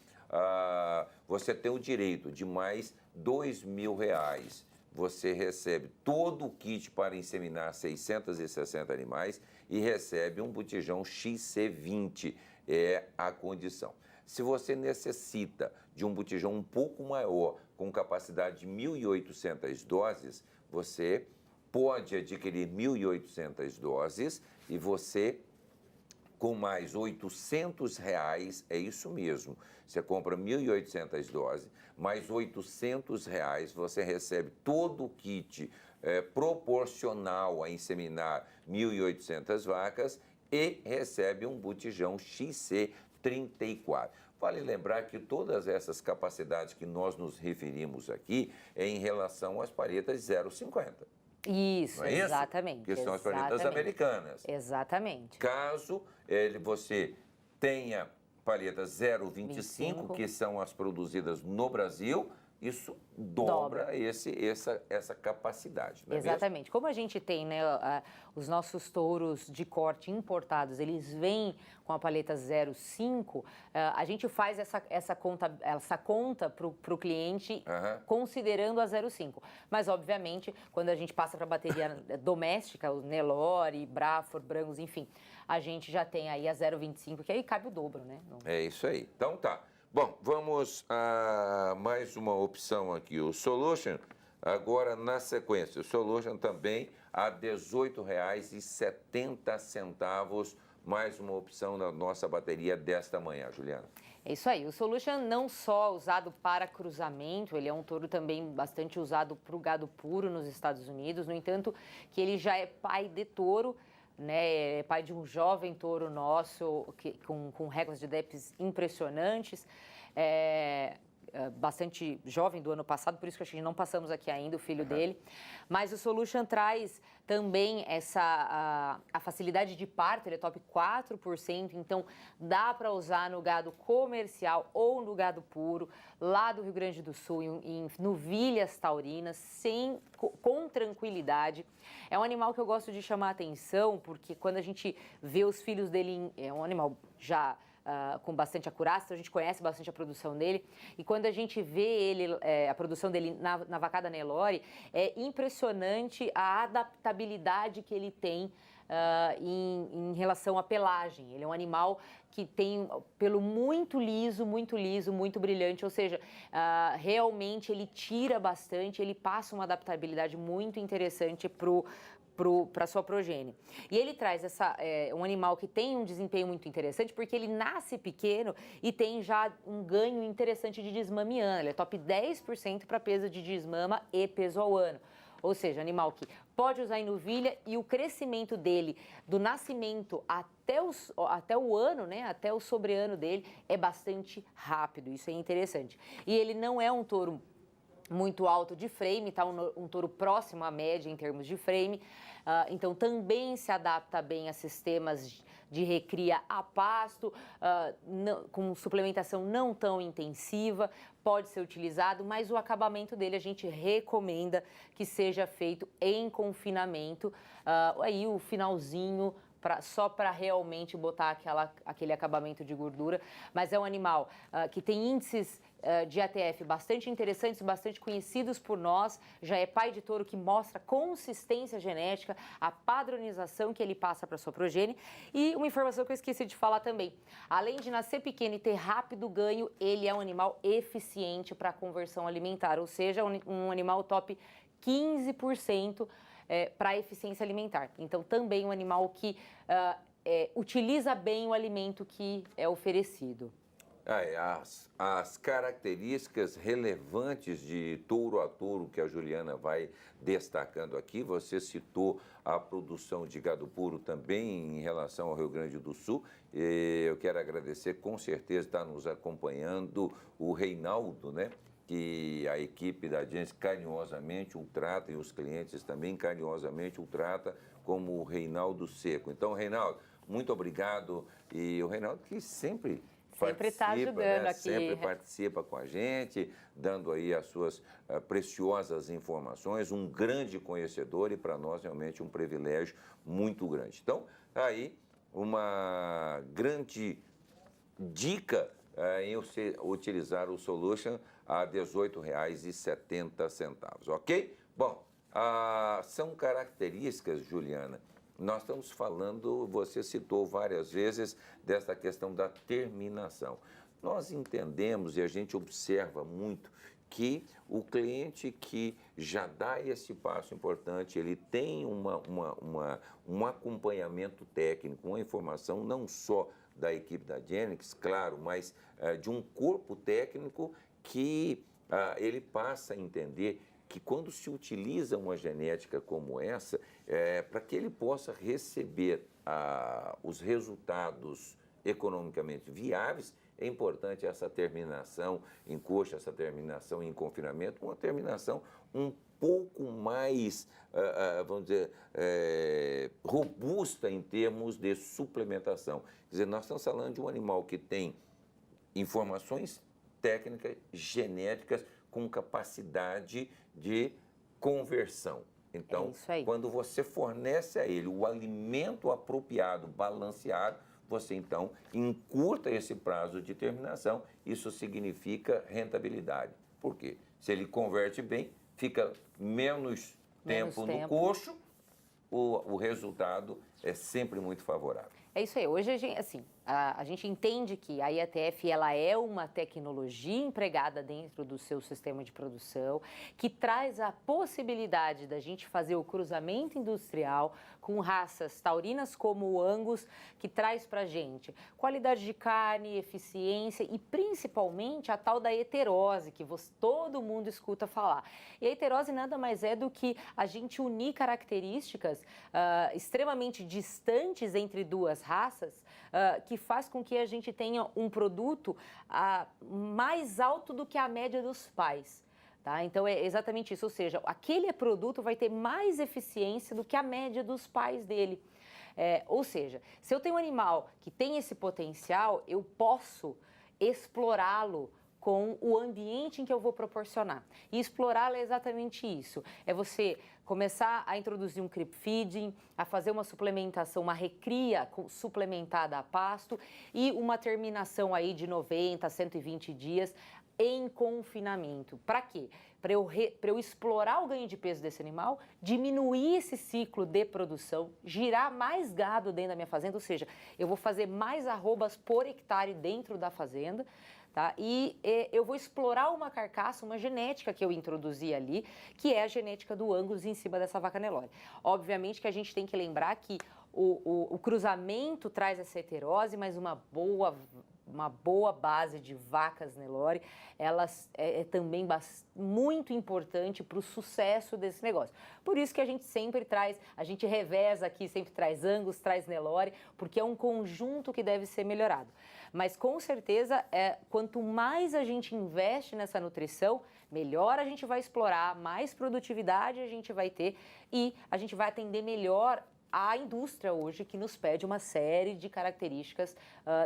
você tem o direito de mais R$2.000. Você recebe todo o kit para inseminar 660 animais e recebe um botijão XC20, é a condição. Se você necessita de um botijão um pouco maior, com capacidade de 1.800 doses, você pode adquirir 1.800 doses e você, com mais R$800, é isso mesmo, você compra 1.800 doses, mais R$800, você recebe todo o kit proporcional a inseminar 1.800 vacas e recebe um botijão XC34. Vale lembrar que todas essas capacidades que nós nos referimos aqui é em relação às palhetas 0,50. Isso, é exatamente. Que são as palhetas americanas. Exatamente. Caso você tenha palhetas 0,25, que são as produzidas no Brasil, isso dobra essa capacidade. Não é exatamente. mesmo? Como a gente tem, né, os nossos touros de corte importados, eles vêm com a paleta 0,5, a gente faz essa conta para o cliente considerando a 0,5. Mas, obviamente, quando a gente passa para a bateria doméstica, o Nelore, Braford, Brangus, enfim, a gente já tem aí a 0,25, que aí cabe o dobro, né? É isso aí. Então tá. Bom, vamos a mais uma opção aqui, o Solution, agora na sequência. O Solution também a R$18,70, mais uma opção na nossa bateria desta manhã, Juliana. É isso aí, o Solution não só usado para cruzamento, ele é um touro também bastante usado para o gado puro nos Estados Unidos, no entanto, que ele já é pai de touro, né? É pai de um jovem touro nosso com recordes de DEPs impressionantes. Bastante jovem do ano passado, por isso que a gente não passamos aqui ainda o filho dele. Mas o Solution traz também a facilidade de parto, ele é top 4%, então dá para usar no gado comercial ou no gado puro, lá do Rio Grande do Sul, em novilhas taurinas, com tranquilidade. É um animal que eu gosto de chamar a atenção, porque quando a gente vê os filhos dele, é um animal já com bastante acurácia, então a gente conhece bastante a produção dele, e quando a gente vê a produção dele na vacada Nelore, é impressionante a adaptabilidade que ele tem em relação à pelagem. Ele é um animal que tem pelo muito liso, muito brilhante, ou seja, realmente ele tira bastante, ele passa uma adaptabilidade muito interessante para a sua progênie. E ele traz um animal que tem um desempenho muito interessante, porque ele nasce pequeno e tem já um ganho interessante de desmame ano. Ele é top 10% para peso de desmama e peso ao ano. Ou seja, animal que pode usar em novilha e o crescimento dele, do nascimento até o ano, né, até o sobreano dele, é bastante rápido. Isso é interessante. E ele não é um touro muito alto de frame, tá? Um touro próximo à média em termos de frame, então também se adapta bem a sistemas de recria a pasto, com suplementação não tão intensiva, pode ser utilizado, mas o acabamento dele a gente recomenda que seja feito em confinamento, aí o finalzinho, só para realmente botar aquele acabamento de gordura, mas é um animal que tem índices de ATF bastante interessantes, bastante conhecidos por nós, já é pai de touro que mostra consistência genética, a padronização que ele passa para sua progênie. E uma informação que eu esqueci de falar também, além de nascer pequeno e ter rápido ganho, ele é um animal eficiente para a conversão alimentar, ou seja, um animal top 15% para a eficiência alimentar. Então, também um animal que utiliza bem o alimento que é oferecido. As características relevantes de touro a touro que a Juliana vai destacando aqui, você citou a produção de gado puro também em relação ao Rio Grande do Sul. Eu quero agradecer, com certeza está nos acompanhando o Reinaldo, né? Que a equipe da Genesis carinhosamente o trata e os clientes também carinhosamente o trata como o Reinaldo Seco. Então, Reinaldo, muito obrigado. E o Reinaldo que sempre está ajudando, né? aqui. Sempre participa com a gente, dando aí as suas preciosas informações, um grande conhecedor e para nós realmente um privilégio muito grande. Então, aí uma grande dica em utilizar o Solution a R$ 18,70, ok? Bom, são características, Juliana. Nós estamos falando, você citou várias vezes, dessa questão da terminação. Nós entendemos e a gente observa muito que o cliente que já dá esse passo importante, ele tem um acompanhamento técnico, uma informação não só da equipe da Genix, claro, mas de um corpo técnico que ele passa a entender que quando se utiliza uma genética como essa, para que ele possa receber os resultados economicamente viáveis, é importante essa terminação em coxa, essa terminação em confinamento, uma terminação um pouco mais, vamos dizer, robusta em termos de suplementação. Quer dizer, nós estamos falando de um animal que tem informações técnicas, genéticas, com capacidade de conversão. Então, quando você fornece a ele o alimento apropriado, balanceado, você então encurta esse prazo de terminação, isso significa rentabilidade. Por quê? Se ele converte bem, fica menos tempo no coxo, o resultado é sempre muito favorável. É isso aí. Hoje, a gente entende que a IATF ela é uma tecnologia empregada dentro do seu sistema de produção, que traz a possibilidade da gente fazer o cruzamento industrial com raças taurinas como o Angus, que traz para a gente qualidade de carne, eficiência e principalmente a tal da heterose, que todo mundo escuta falar. E a heterose nada mais é do que a gente unir características extremamente distantes entre duas raças, que faz com que a gente tenha um produto mais alto do que a média dos pais. Tá? Então, é exatamente isso, ou seja, aquele produto vai ter mais eficiência do que a média dos pais dele. Ou seja, se eu tenho um animal que tem esse potencial, eu posso explorá-lo com o ambiente em que eu vou proporcionar. E explorá-lo é exatamente isso. É você começar a introduzir um creep feeding, a fazer uma suplementação, uma recria suplementada a pasto e uma terminação aí de 90 a 120 dias em confinamento. Para quê? Para eu explorar o ganho de peso desse animal, diminuir esse ciclo de produção, girar mais gado dentro da minha fazenda, ou seja, eu vou fazer mais arrobas por hectare dentro da fazenda, tá? E eu vou explorar uma carcaça, uma genética que eu introduzi ali, que é a genética do Angus em cima dessa vaca Nelore. Obviamente que a gente tem que lembrar que o cruzamento traz essa heterose, mas uma boa base de vacas Nelore, elas é também muito importante para o sucesso desse negócio. Por isso que a gente sempre traz, a gente reveza aqui, sempre traz Angus, traz Nelore, porque é um conjunto que deve ser melhorado. Mas com certeza, quanto mais a gente investe nessa nutrição, melhor a gente vai explorar, mais produtividade a gente vai ter e a gente vai atender melhor a indústria hoje, que nos pede uma série de características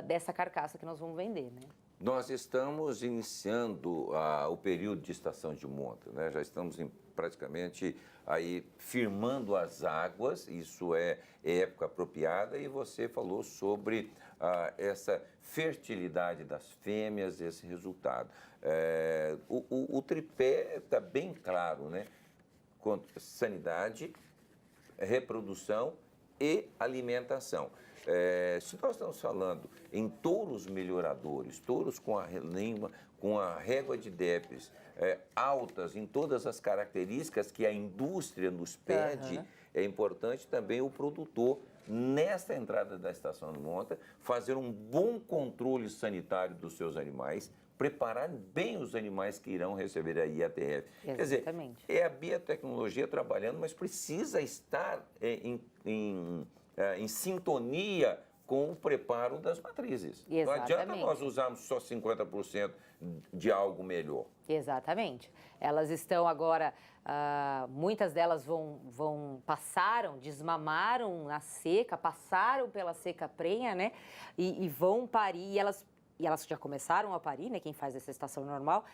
dessa carcaça que nós vamos vender, né? Nós estamos iniciando o período de estação de monta, né? Já estamos praticamente aí firmando as águas, isso é época apropriada, e você falou sobre essa fertilidade das fêmeas, esse resultado. O tripé está bem claro, né? Quanto sanidade, reprodução e alimentação. Se nós estamos falando em touros melhoradores, touros com a régua de Debs altas em todas as características que a indústria nos pede, é importante também o produtor, nesta entrada da estação de monta, fazer um bom controle sanitário dos seus animais, preparar bem os animais que irão receber a IATF. Exatamente. Quer dizer, é a biotecnologia trabalhando, mas precisa estar em sintonia com o preparo das matrizes. Exatamente. Não adianta nós usarmos só 50% de algo melhor. Exatamente. Elas estão agora, muitas delas passaram, desmamaram na seca, passaram pela seca prenha, né? E vão parir, e elas já começaram a parir, né? Quem faz essa estação normal.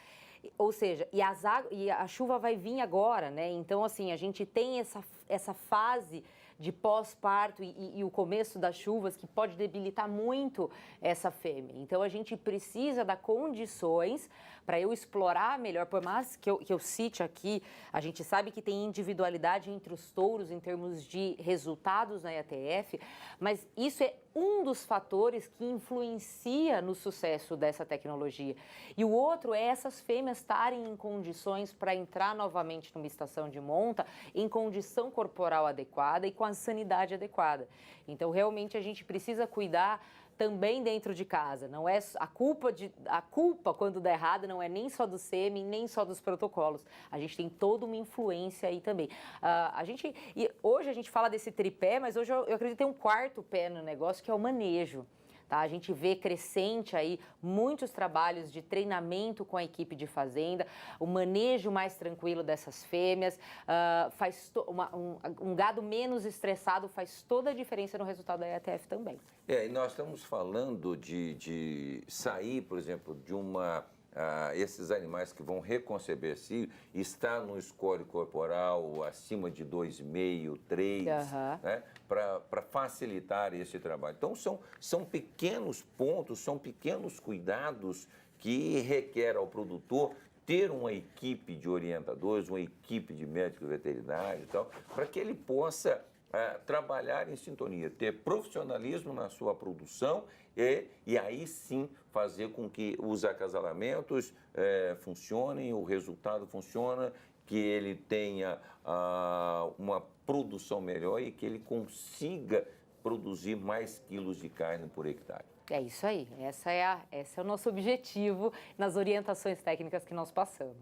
Ou seja, e a chuva vai vir agora, né? Então, assim, a gente tem essa fase de pós-parto e o começo das chuvas que pode debilitar muito essa fêmea. Então, a gente precisa dar condições para eu explorar melhor, por mais que eu cite aqui, a gente sabe que tem individualidade entre os touros em termos de resultados na IATF, mas isso é um dos fatores que influencia no sucesso dessa tecnologia. E o outro é essas fêmeas estarem em condições para entrar novamente numa estação de monta, em condição corporal adequada e com a sanidade adequada. Então, realmente, a gente precisa cuidar também dentro de casa. Não é a culpa quando dá errado não é nem só do sêmen, nem só dos protocolos. A gente tem toda uma influência aí também. Hoje a gente fala desse tripé, mas hoje eu acredito que tem um quarto pé no negócio, que é o manejo. Tá? A gente vê crescente aí muitos trabalhos de treinamento com a equipe de fazenda, o manejo mais tranquilo dessas fêmeas, um gado menos estressado faz toda a diferença no resultado da IATF também. E nós estamos falando de sair, por exemplo, de esses animais que vão reconceber cio, está no score corporal acima de 2,5, 3, né, para facilitar esse trabalho. Então, são pequenos pontos, são pequenos cuidados que requer ao produtor ter uma equipe de orientadores, uma equipe de médicos veterinários e tal, para que ele possa trabalhar em sintonia, ter profissionalismo na sua produção e aí sim fazer com que os acasalamentos funcionem, o resultado funcione, que ele tenha uma produção melhor e que ele consiga produzir mais quilos de carne por hectare. É isso aí, esse é o nosso objetivo nas orientações técnicas que nós passamos.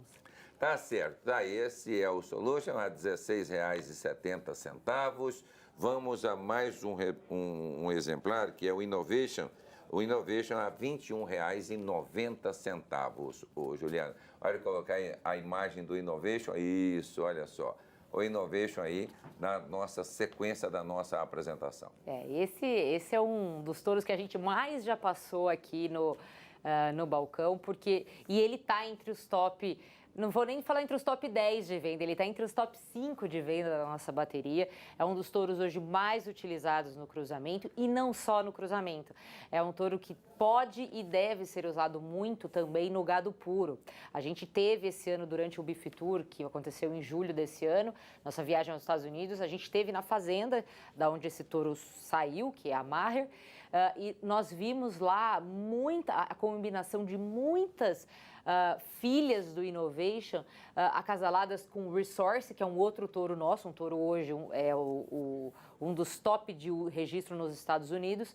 Tá certo, esse é o Solution a R$ 16,70. Vamos a mais um exemplar, que é o Innovation. O Innovation a R$ 21,90. Ô, Juliana, olha, colocar a imagem do Innovation. Isso, olha só. O Innovation aí na nossa sequência da nossa apresentação. Esse é um dos touros que a gente mais já passou aqui no balcão, e ele está entre os top... Não vou nem falar entre os top 10 de venda, ele está entre os top 5 de venda da nossa bateria. É um dos touros hoje mais utilizados no cruzamento e não só no cruzamento. É um touro que pode e deve ser usado muito também no gado puro. A gente teve esse ano, durante o Beef Tour, que aconteceu em julho desse ano, nossa viagem aos Estados Unidos, a gente teve na fazenda, da onde esse touro saiu, que é a Maher, e nós vimos lá a combinação de muitas filhas do Innovation, acasaladas com o Resource, que é um outro touro nosso, um touro hoje um dos top de registro nos Estados Unidos.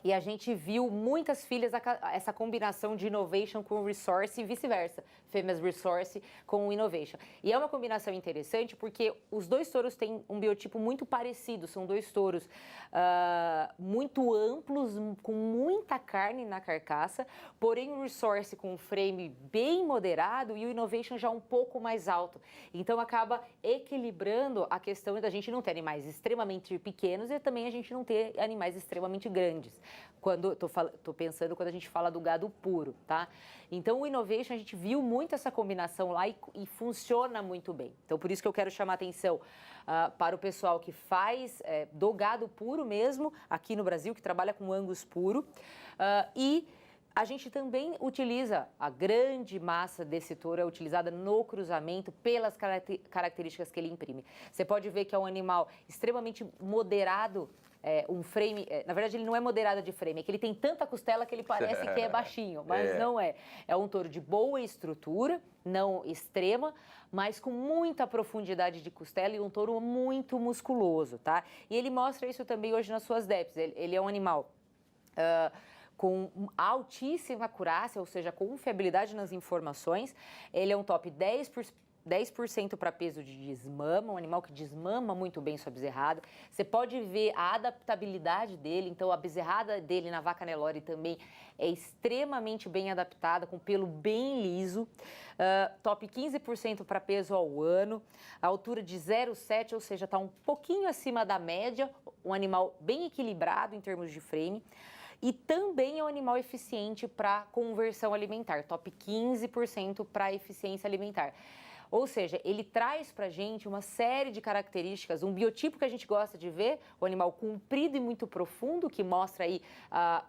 E a gente viu muitas filhas, essa combinação de Innovation com Resource e vice-versa, fêmeas Resource com Innovation. E é uma combinação interessante porque os dois touros têm um biotipo muito parecido, são dois touros muito amplos, com muita carne na carcaça, porém o Resource com um frame bem moderado e o Innovation já um pouco mais alto. Então acaba equilibrando a questão da gente não ter animais extremamente pequenos e também a gente não ter animais extremamente grandes. Tô pensando quando a gente fala do gado puro, tá? Então o Innovation, a gente viu muito essa combinação lá e funciona muito bem. Então por isso que eu quero chamar a atenção para o pessoal que faz do gado puro mesmo, aqui no Brasil, que trabalha com Angus puro. E a gente também utiliza, a grande massa desse touro é utilizada no cruzamento pelas características que ele imprime. Você pode ver que é um animal extremamente moderado, um frame, na verdade ele não é moderado de frame, é que ele tem tanta costela que ele parece que é baixinho, mas não é. É um touro de boa estrutura, não extrema, mas com muita profundidade de costela e um touro muito musculoso, tá? E ele mostra isso também hoje nas suas DEPs. Ele é um animal com altíssima acurácia, ou seja, com confiabilidade nas informações. Ele é um top 10% para peso de desmama, um animal que desmama muito bem sua bezerrada. Você pode ver a adaptabilidade dele, então a bezerrada dele na vaca Nelore também é extremamente bem adaptada, com pelo bem liso. Top 15% para peso ao ano, a altura de 0,7, ou seja, está um pouquinho acima da média, um animal bem equilibrado em termos de frame. E também é um animal eficiente para conversão alimentar, top 15% para eficiência alimentar. Ou seja, ele traz para a gente uma série de características, um biotipo que a gente gosta de ver, um animal comprido e muito profundo, que mostra aí a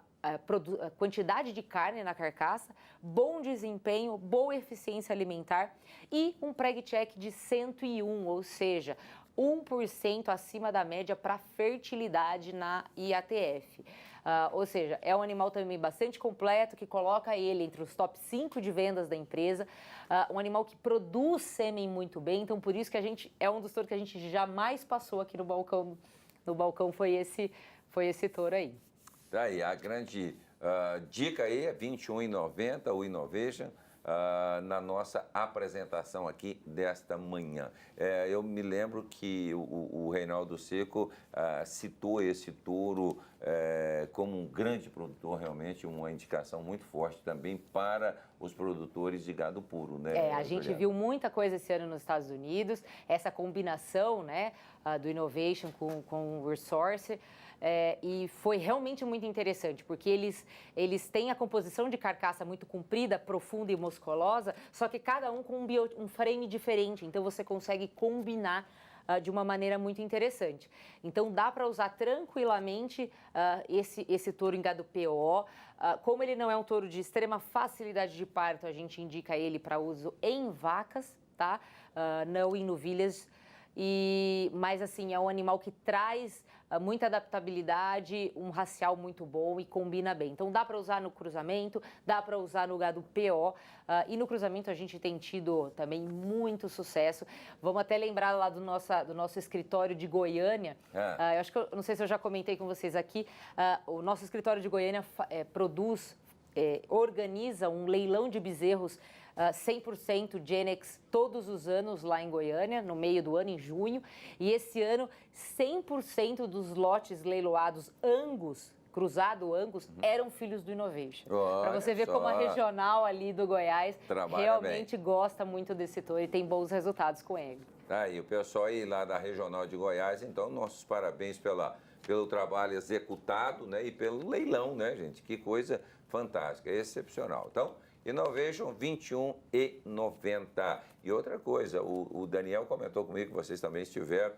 quantidade de carne na carcaça, bom desempenho, boa eficiência alimentar e um preg check de 101, ou seja, 1% acima da média para fertilidade na IATF. Ou seja, é um animal também bastante completo, que coloca ele entre os top 5 de vendas da empresa, um animal que produz sêmen muito bem, então por isso que é um dos touros que a gente jamais passou aqui no balcão. No balcão foi esse touro aí. Tá aí, a grande dica aí é R$ 21,90 o Innovation. Na nossa apresentação aqui desta manhã. Eu me lembro que o Reinaldo Seco citou esse touro como um grande produtor, realmente uma indicação muito forte também para os produtores de gado puro, né? A gente viu muita coisa esse ano nos Estados Unidos, essa combinação, né, do Innovation com o Resource. E foi realmente muito interessante, porque eles têm a composição de carcaça muito comprida, profunda e musculosa, só que cada um com um frame diferente, então você consegue combinar de uma maneira muito interessante. Então dá para usar tranquilamente esse touro em gado PO. Como ele não é um touro de extrema facilidade de parto, a gente indica ele para uso em vacas, tá? Não em novilhas. Mas assim, é um animal que traz muita adaptabilidade, um racial muito bom e combina bem. Então dá para usar no cruzamento, dá para usar no gado PO, e no cruzamento a gente tem tido também muito sucesso. Vamos até lembrar lá do nosso escritório de Goiânia. Eu acho que não sei se eu já comentei com vocês aqui, o nosso escritório de Goiânia produz organiza um leilão de bezerros 100% Genex todos os anos lá em Goiânia, no meio do ano, em junho. E esse ano, 100% dos lotes leiloados Angus, cruzado Angus, eram filhos do Innovation. Para você ver como a regional ali do Goiás realmente gosta muito desse touro e tem bons resultados com ele. Aí, o pessoal aí lá da regional de Goiás, então, nossos parabéns pelo trabalho executado, né, e pelo leilão, né, gente? Que coisa fantástica, excepcional. Então, Innovation 21,90. E outra coisa, o Daniel comentou comigo que vocês também estiveram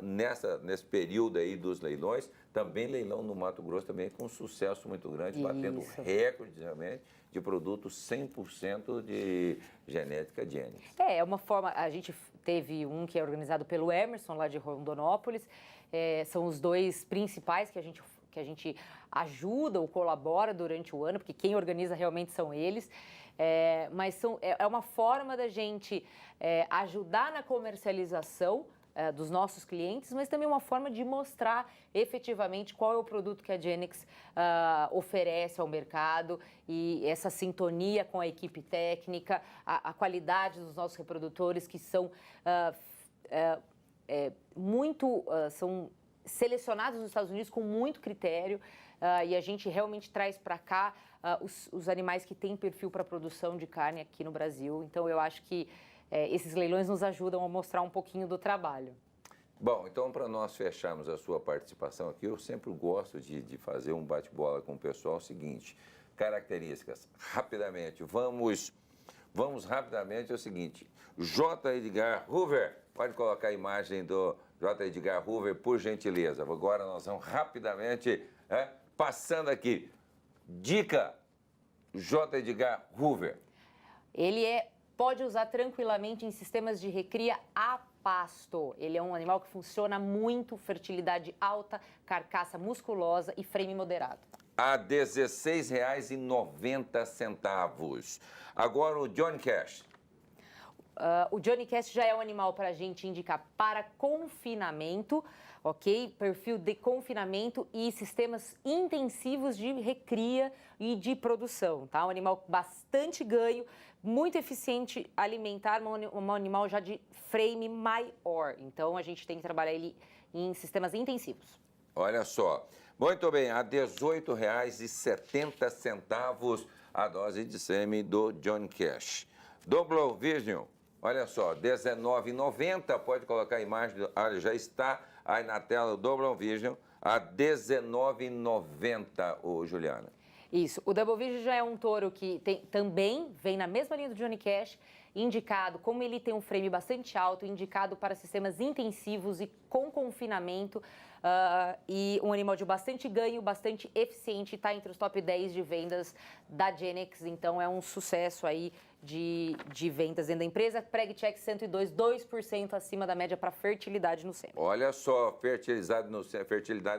nesse período aí dos leilões, também leilão no Mato Grosso, também com sucesso muito grande, batendo recorde realmente de produtos 100% de genética Genex. É uma forma, a gente teve um que é organizado pelo Emerson, lá de Rondonópolis, são os dois principais que a gente ajuda ou colabora durante o ano, porque quem organiza realmente são eles, mas é uma forma da gente ajudar na comercialização dos nossos clientes, mas também uma forma de mostrar efetivamente qual é o produto que a Genex oferece ao mercado e essa sintonia com a equipe técnica, a qualidade dos nossos reprodutores que são são selecionados nos Estados Unidos com muito critério e a gente realmente traz para cá os animais que têm perfil para produção de carne aqui no Brasil. Então, eu acho que esses leilões nos ajudam a mostrar um pouquinho do trabalho. Bom, então, para nós fecharmos a sua participação aqui, eu sempre gosto de fazer um bate-bola com o pessoal. É o seguinte, características, rapidamente, vamos rapidamente, é o seguinte, J. Edgar Hoover, pode colocar a imagem do J. Edgar Hoover, por gentileza. Agora nós vamos rapidamente, passando aqui, dica J. Edgar Hoover. Ele pode usar tranquilamente em sistemas de recria a pasto. Ele é um animal que funciona muito, fertilidade alta, carcaça musculosa e frame moderado. A R$ 16,90. Agora o Johnny Cash. O Johnny Cash já é um animal para a gente indicar para confinamento, ok? Perfil de confinamento e sistemas intensivos de recria e de produção, tá? Um animal bastante ganho, muito eficiente alimentar, um animal já de frame maior. Então, a gente tem que trabalhar ele em sistemas intensivos. Olha só. Muito bem, a R$ 18,70 a dose de sêmen do Johnny Cash. Double Vision. Olha só, R$ 19,90, pode colocar a imagem, já está aí na tela o Double Vision, a R$ 19,90, Juliana. Isso, o Double Vision já é um touro que também vem na mesma linha do Johnny Cash, indicado, como ele tem um frame bastante alto, indicado para sistemas intensivos e com confinamento, e um animal de bastante ganho, bastante eficiente, está entre os top 10 de vendas da Genex, então é um sucesso aí de vendas dentro da empresa. PregCheck 102, 2% acima da média para fertilidade no sêmen. Olha só, fertilidade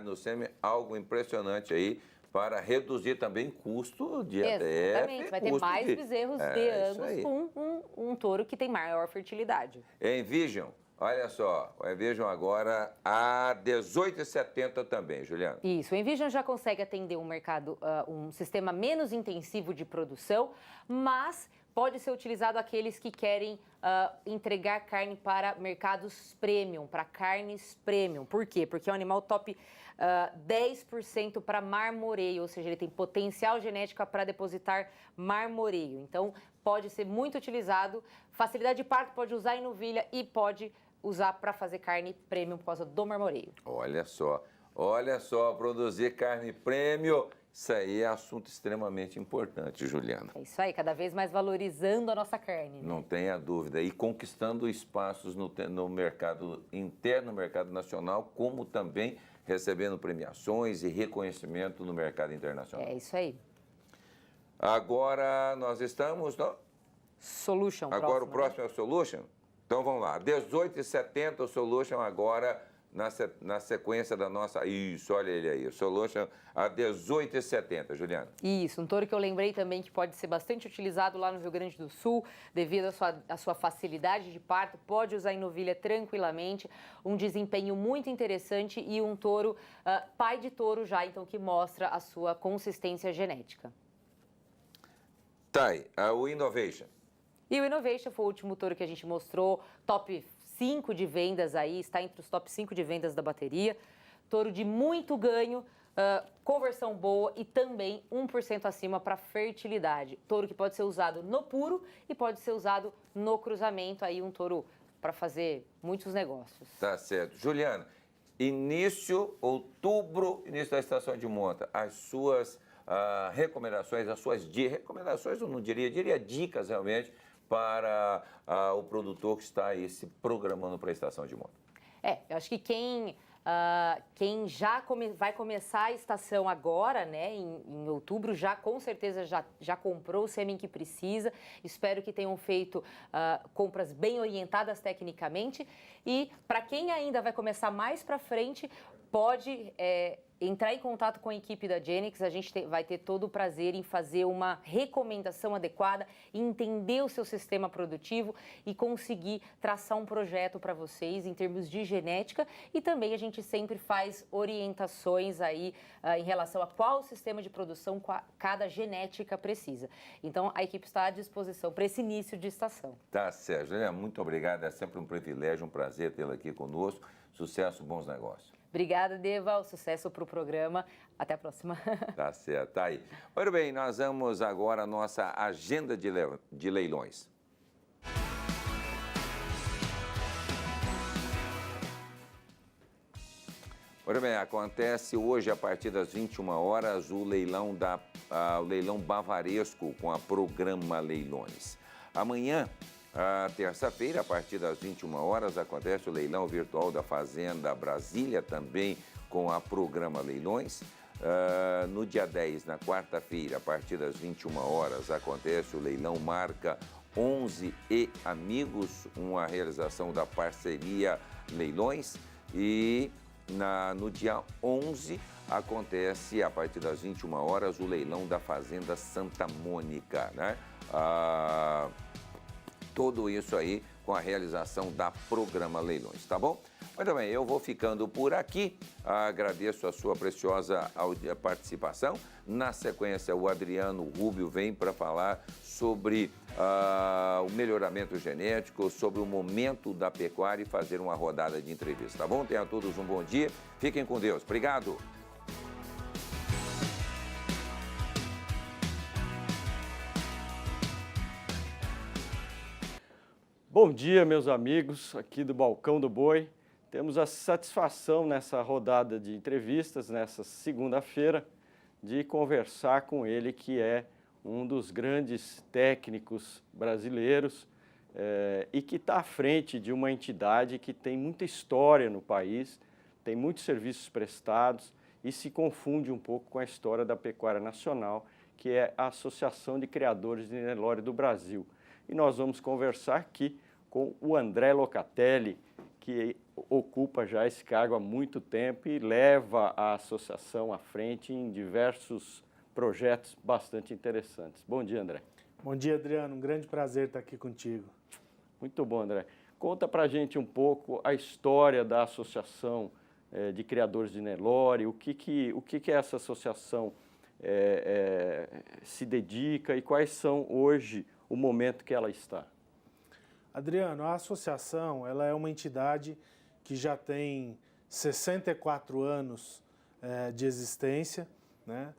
no sêmen, algo impressionante aí, para reduzir também custo de Exatamente, vai ter mais bezerros de Angus com um touro que tem maior fertilidade. Envision, olha só, o Envision agora a R$ 18,70 também, Juliana. Isso, o Envision já consegue atender um mercado, um sistema menos intensivo de produção, mas pode ser utilizado aqueles que querem entregar carne para mercados premium, para carnes premium. Por quê? Porque é um animal top 10% para marmoreio, ou seja, ele tem potencial genético para depositar marmoreio. Então, pode ser muito utilizado. Facilidade de parto, pode usar em novilha e pode usar para fazer carne premium por causa do marmoreio. Olha só, produzir carne premium. Isso aí é assunto extremamente importante, Juliana. É isso aí, cada vez mais valorizando a nossa carne. Né? Não tenha dúvida. E conquistando espaços no mercado interno, no mercado nacional, como também recebendo premiações e reconhecimento no mercado internacional. É isso aí. Agora nós estamos no Solution. Agora o próximo é o Solution? Então vamos lá. 18,70 o Solution agora na sequência da nossa... Isso, olha ele aí. O Solution a 18,70, Juliana. Isso, um touro que eu lembrei também que pode ser bastante utilizado lá no Rio Grande do Sul, devido à sua facilidade de parto, pode usar em novilha tranquilamente, um desempenho muito interessante e um touro, pai de touro já, então, que mostra a sua consistência genética. Tá aí, o Innovation. E o Innovation foi o último touro que a gente mostrou, top 5 de vendas aí, está entre os top 5 de vendas da bateria. Touro de muito ganho, conversão boa e também 1% acima para fertilidade. Touro que pode ser usado no puro e pode ser usado no cruzamento, aí um touro para fazer muitos negócios. Tá certo. Juliana, outubro, início da estação de monta, as suas recomendações, recomendações eu não diria dicas realmente para o produtor que está aí se programando para a estação de monta. Eu acho que quem já vai começar a estação agora, né, em outubro, com certeza já comprou o sêmen que precisa. Espero que tenham feito compras bem orientadas tecnicamente. E para quem ainda vai começar mais para frente, pode entrar em contato com a equipe da Genix. A gente vai ter todo o prazer em fazer uma recomendação adequada, entender o seu sistema produtivo e conseguir traçar um projeto para vocês em termos de genética. E também a gente sempre faz orientações aí em relação a qual sistema de produção cada genética precisa. Então, a equipe está à disposição para esse início de estação. Tá certo. Juliana, muito obrigado. É sempre um privilégio, um prazer tê-la aqui conosco. Sucesso, bons negócios. Obrigada, Deva. Sucesso para o programa. Até a próxima. Tá certo, tá aí. Muito bem, nós vamos agora à nossa agenda de leilões. Muito bem, acontece hoje a partir das 21 horas o leilão bavaresco com a Programa Leilões. Amanhã, terça-feira, a partir das 21 horas, acontece o leilão virtual da Fazenda Brasília, também com a Programa Leilões. No dia 10, na quarta-feira, a partir das 21 horas, acontece o leilão Marca 11 e Amigos, uma realização da parceria Leilões. E no dia 11, acontece, a partir das 21 horas, o leilão da Fazenda Santa Mônica, né? Tudo isso aí com a realização da Programa Leilões, tá bom? Muito bem, eu vou ficando por aqui. Agradeço a sua preciosa participação. Na sequência, o Adriano Rubio vem para falar sobre o melhoramento genético, sobre o momento da pecuária e fazer uma rodada de entrevista, tá bom? Tenham todos um bom dia. Fiquem com Deus. Obrigado. Bom dia, meus amigos, aqui do Balcão do Boi. Temos a satisfação nessa rodada de entrevistas, nessa segunda-feira, de conversar com ele, que é um dos grandes técnicos brasileiros e que está à frente de uma entidade que tem muita história no país, tem muitos serviços prestados e se confunde um pouco com a história da pecuária nacional, que é a Associação de Criadores de Nelore do Brasil. E nós vamos conversar aqui com o André Locatelli, que ocupa já esse cargo há muito tempo e leva a associação à frente em diversos projetos bastante interessantes. Bom dia, André. Bom dia, Adriano. Um grande prazer estar aqui contigo. Muito bom, André. Conta pra gente um pouco a história da Associação de Criadores de Nelore, o que essa associação se dedica e quais são hoje o momento que ela está. Adriano, a associação ela é uma entidade que já tem 64 anos de existência, né?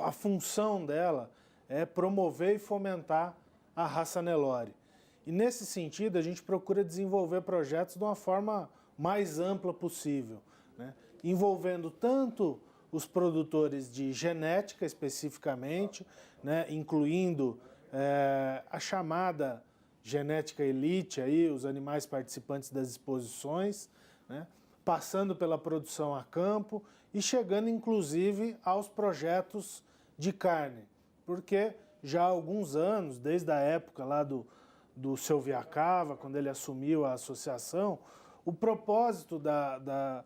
A função dela é promover e fomentar a raça Nelore. E nesse sentido, a gente procura desenvolver projetos de uma forma mais ampla possível, né? Envolvendo tanto os produtores de genética especificamente, né? Incluindo a chamada genética elite, aí, os animais participantes das exposições, né? Passando pela produção a campo e chegando, inclusive, aos projetos de carne. Porque já há alguns anos, desde a época lá do seu Viacava, quando ele assumiu a associação, o propósito da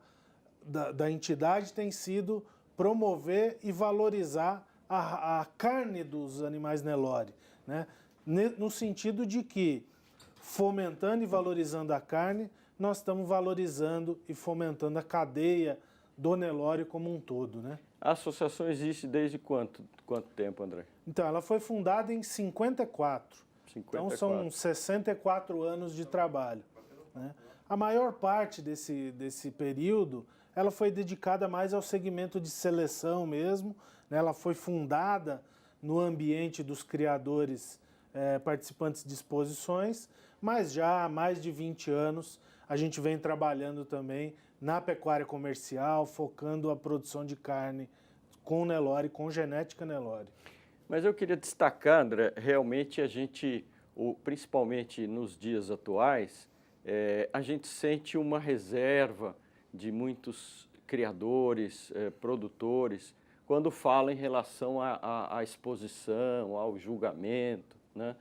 entidade tem sido promover e valorizar a carne dos animais Nelore, né? No sentido de que, fomentando e valorizando a carne, nós estamos valorizando e fomentando a cadeia do Nelore como um todo, né? A associação existe desde quanto tempo, André? Então, ela foi fundada em 54. Então, são 64 anos de trabalho, né? A maior parte desse período, ela foi dedicada mais ao segmento de seleção mesmo, né? Ela foi fundada no ambiente dos criadores participantes de exposições, mas já há mais de 20 anos a gente vem trabalhando também na pecuária comercial, focando a produção de carne com Nelore, com genética Nelore. Mas eu queria destacar, André, realmente a gente, principalmente nos dias atuais, a gente sente uma reserva de muitos criadores, produtores, quando falam em relação à exposição, ao julgamento, né?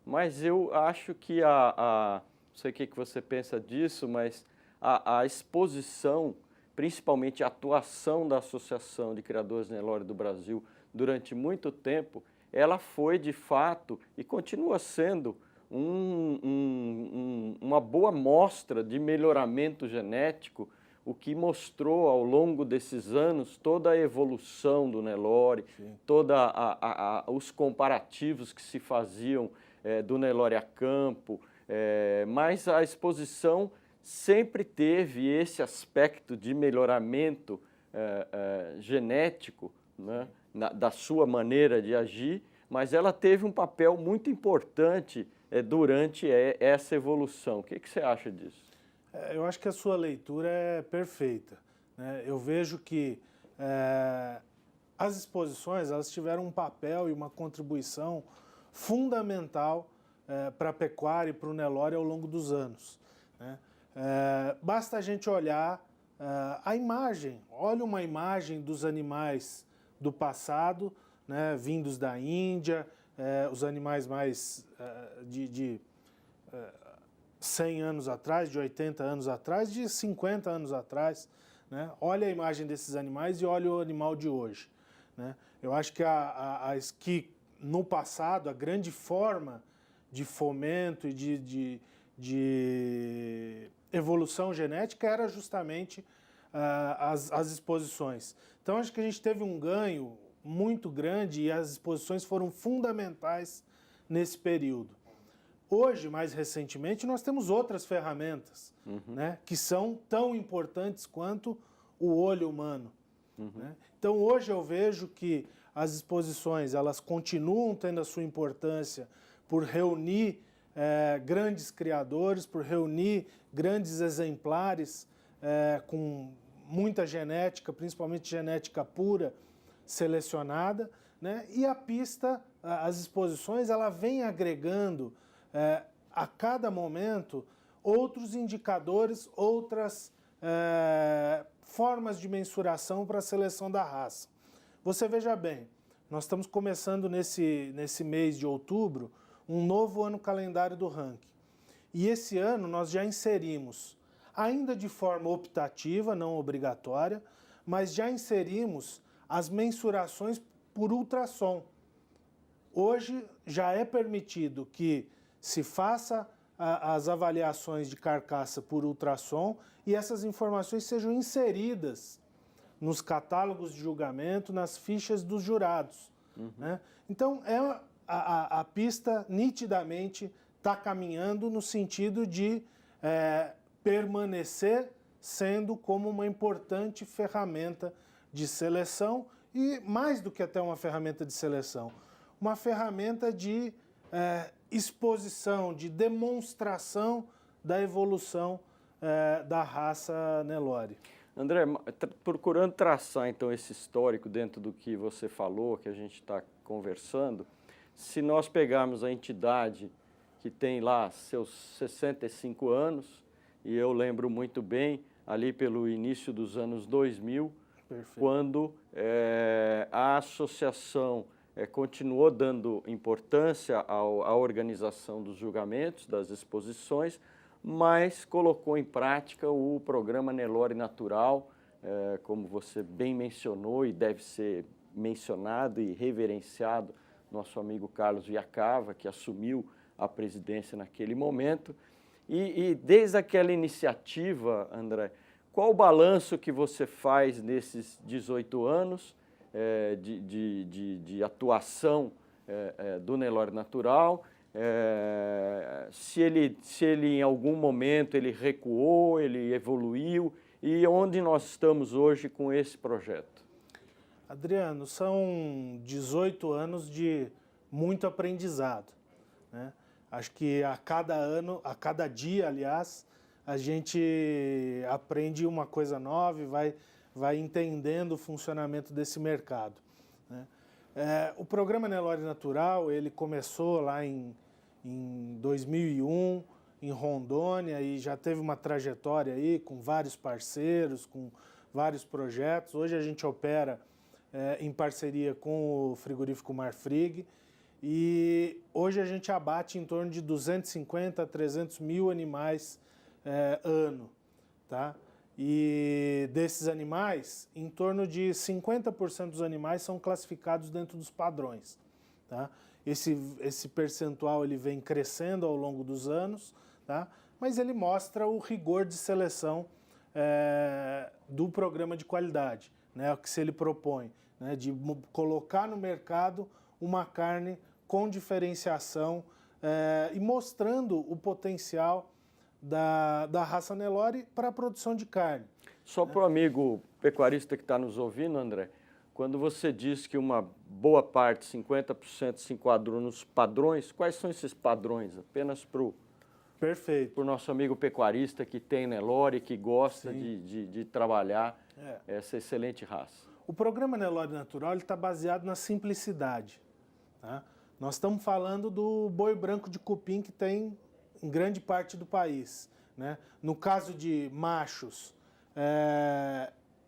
Mas eu acho que não sei o que você pensa disso, mas a exposição, principalmente a atuação da Associação de Criadores Nelore do Brasil durante muito tempo, ela foi de fato e continua sendo uma boa mostra de melhoramento genético, o que mostrou ao longo desses anos toda a evolução do Nelore, todos os comparativos que se faziam do Nelore a campo, mas a exposição sempre teve esse aspecto de melhoramento genético, né, da sua maneira de agir, mas ela teve um papel muito importante durante essa evolução. O que você acha disso? Eu acho que a sua leitura é perfeita, né? Eu vejo que as exposições elas tiveram um papel e uma contribuição fundamental para a pecuária e para o Nelore ao longo dos anos, né? Basta a gente olhar a imagem, olha uma imagem dos animais do passado, né, vindos da Índia, os animais mais de 100 anos atrás, de 80 anos atrás, de 50 anos atrás, né? Olha a imagem desses animais e olha o animal de hoje, né? Eu acho que, que no passado a grande forma de fomento e de evolução genética era justamente as exposições. Então acho que a gente teve um ganho muito grande e as exposições foram fundamentais nesse período. Hoje, mais recentemente, nós temos outras ferramentas, né, que são tão importantes quanto o olho humano, né? Então hoje eu vejo que as exposições elas continuam tendo a sua importância por reunir grandes criadores, por reunir grandes exemplares com muita genética, principalmente genética pura, selecionada, né? E a pista, as exposições, ela vem agregando a cada momento outros indicadores, outras formas de mensuração para a seleção da raça. Você veja bem, nós estamos começando nesse mês de outubro um novo ano calendário do ranking. E esse ano nós já inserimos, ainda de forma optativa, não obrigatória, mas já inserimos as mensurações por ultrassom. Hoje já é permitido que se faça as avaliações de carcaça por ultrassom e essas informações sejam inseridas nos catálogos de julgamento, nas fichas dos jurados, né? Então, a pista nitidamente está caminhando no sentido de permanecer sendo como uma importante ferramenta de seleção e, mais do que até uma ferramenta de seleção, uma ferramenta de exposição, de demonstração da evolução da raça Nelore. André, procurando traçar então esse histórico dentro do que você falou, que a gente está conversando, se nós pegarmos a entidade que tem lá seus 65 anos, e eu lembro muito bem, ali pelo início dos anos 2000, perfeito, quando a associação continuou dando importância à organização dos julgamentos, das exposições, mas colocou em prática o programa Nelore Natural, como você bem mencionou, e deve ser mencionado e reverenciado nosso amigo Carlos Viacava, que assumiu a presidência naquele momento. E desde aquela iniciativa, André, Qual o balanço que você faz nesses 18 anos de atuação do Nelore Natural? Se ele em algum momento ele recuou, ele evoluiu, e onde nós estamos hoje com esse projeto? Adriano, são 18 anos de muito aprendizado, né? Acho que a cada ano, a cada dia, aliás, a gente aprende uma coisa nova e vai entendendo o funcionamento desse mercado, né? O programa Nelore Natural, ele começou lá em 2001, em Rondônia, e já teve uma trajetória aí com vários parceiros, com vários projetos. Hoje a gente opera em parceria com o frigorífico Marfrig, e hoje a gente abate em torno de 250 a 300 mil animais ano, tá? E desses animais, em torno de 50% dos animais são classificados dentro dos padrões, tá? Esse percentual ele vem crescendo ao longo dos anos, tá? Mas ele mostra o rigor de seleção do programa de qualidade, né? O que se ele propõe, né? De colocar no mercado uma carne com diferenciação e mostrando o potencial da raça Nelore para a produção de carne. Só para o amigo pecuarista que está nos ouvindo, André, quando você diz que uma boa parte, 50%, se enquadrou nos padrões, quais são esses padrões? Apenas para o nosso amigo pecuarista que tem Nelore, que gosta de trabalhar essa excelente raça. O programa Nelore Natural está baseado na simplicidade, tá? Nós estamos falando do boi branco de cupim que tem em grande parte do país, né? No caso de machos,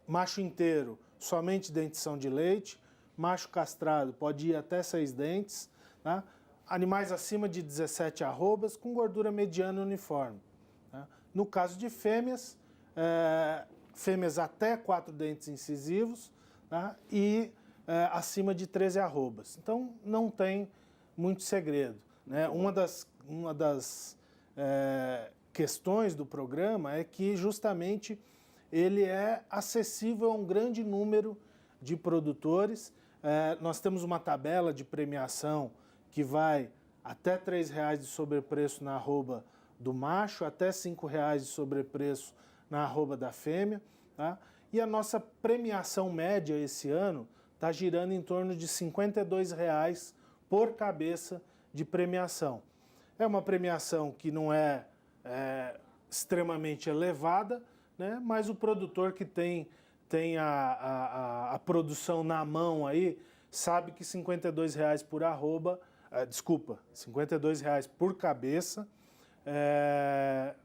macho inteiro, somente dentição de leite, macho castrado pode ir até 6 dentes, tá? Animais acima de 17 arrobas com gordura mediana uniforme, tá? No caso de fêmeas, fêmeas até 4 dentes incisivos, tá? E acima de 13 arrobas. Então não tem muito segredo, né? Uma das questões do programa é que justamente ele é acessível a um grande número de produtores. Nós temos uma tabela de premiação que vai até R$ 3,00 de sobrepreço na arroba do macho, até R$ 5,00 de sobrepreço na arroba da fêmea, tá? E a nossa premiação média esse ano está girando em torno de R$ 52,00 por cabeça de premiação. É uma premiação que não é extremamente elevada, né? Mas o produtor que tem a produção na mão aí sabe que R$ 52,00 por arroba, R$ 52,00 por cabeça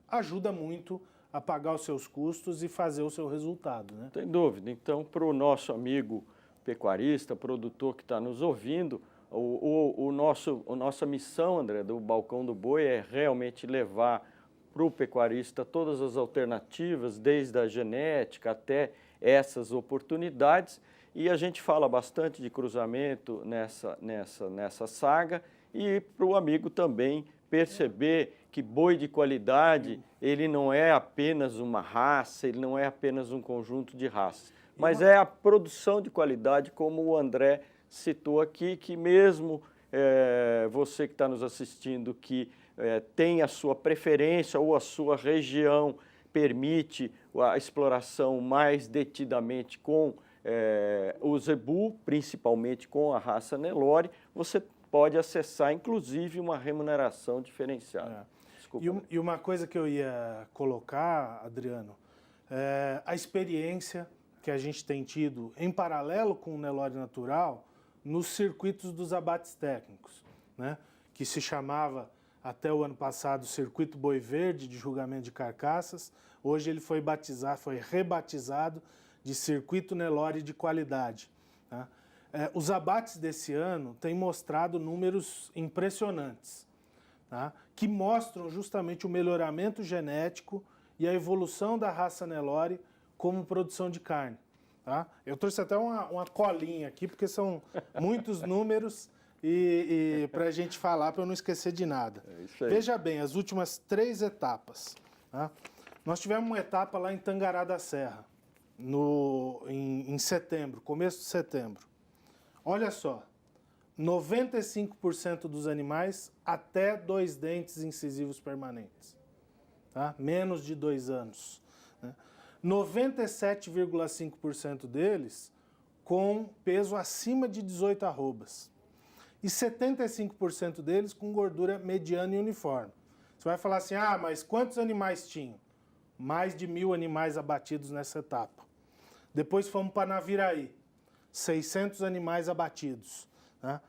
ajuda muito a pagar os seus custos e fazer o seu resultado, né? Tem dúvida. Então, para o nosso amigo pecuarista, produtor que está nos ouvindo, nossa missão, André, do Balcão do Boi é realmente levar para o pecuarista todas as alternativas, desde a genética até essas oportunidades, e a gente fala bastante de cruzamento nessa saga, e para o amigo também perceber que boi de qualidade, ele não é apenas uma raça, ele não é apenas um conjunto de raças, mas é a produção de qualidade, como o André citou aqui, que mesmo você que está nos assistindo, que tem a sua preferência ou a sua região permite a exploração mais detidamente com o zebu, principalmente com a raça Nelore, você pode acessar, inclusive, uma remuneração diferenciada. Desculpa. E uma coisa que eu ia colocar, Adriano, a experiência que a gente tem tido em paralelo com o Nelore Natural nos circuitos dos abates técnicos, né? Que se chamava até o ano passado Circuito Boi Verde de julgamento de carcaças. Hoje ele foi rebatizado de Circuito Nelore de qualidade, tá? Os abates desse ano têm mostrado números impressionantes, tá? Que mostram justamente o melhoramento genético e a evolução da raça Nelore como produção de carne, tá? Eu trouxe até uma colinha aqui, porque são muitos números e para a gente falar, para eu não esquecer de nada. É isso aí. Veja bem, as últimas 3 etapas, tá? Nós tivemos uma etapa lá em Tangará da Serra, em setembro, começo de setembro. Olha só, 95% dos animais até 2 dentes incisivos permanentes, tá? Menos de 2 anos. Né? 97,5% deles com peso acima de 18 arrobas. E 75% deles com gordura mediana e uniforme. Você vai falar assim, ah, mas quantos animais tinham? Mais de 1.000 animais abatidos nessa etapa. Depois fomos para Naviraí, 600 animais abatidos. Né?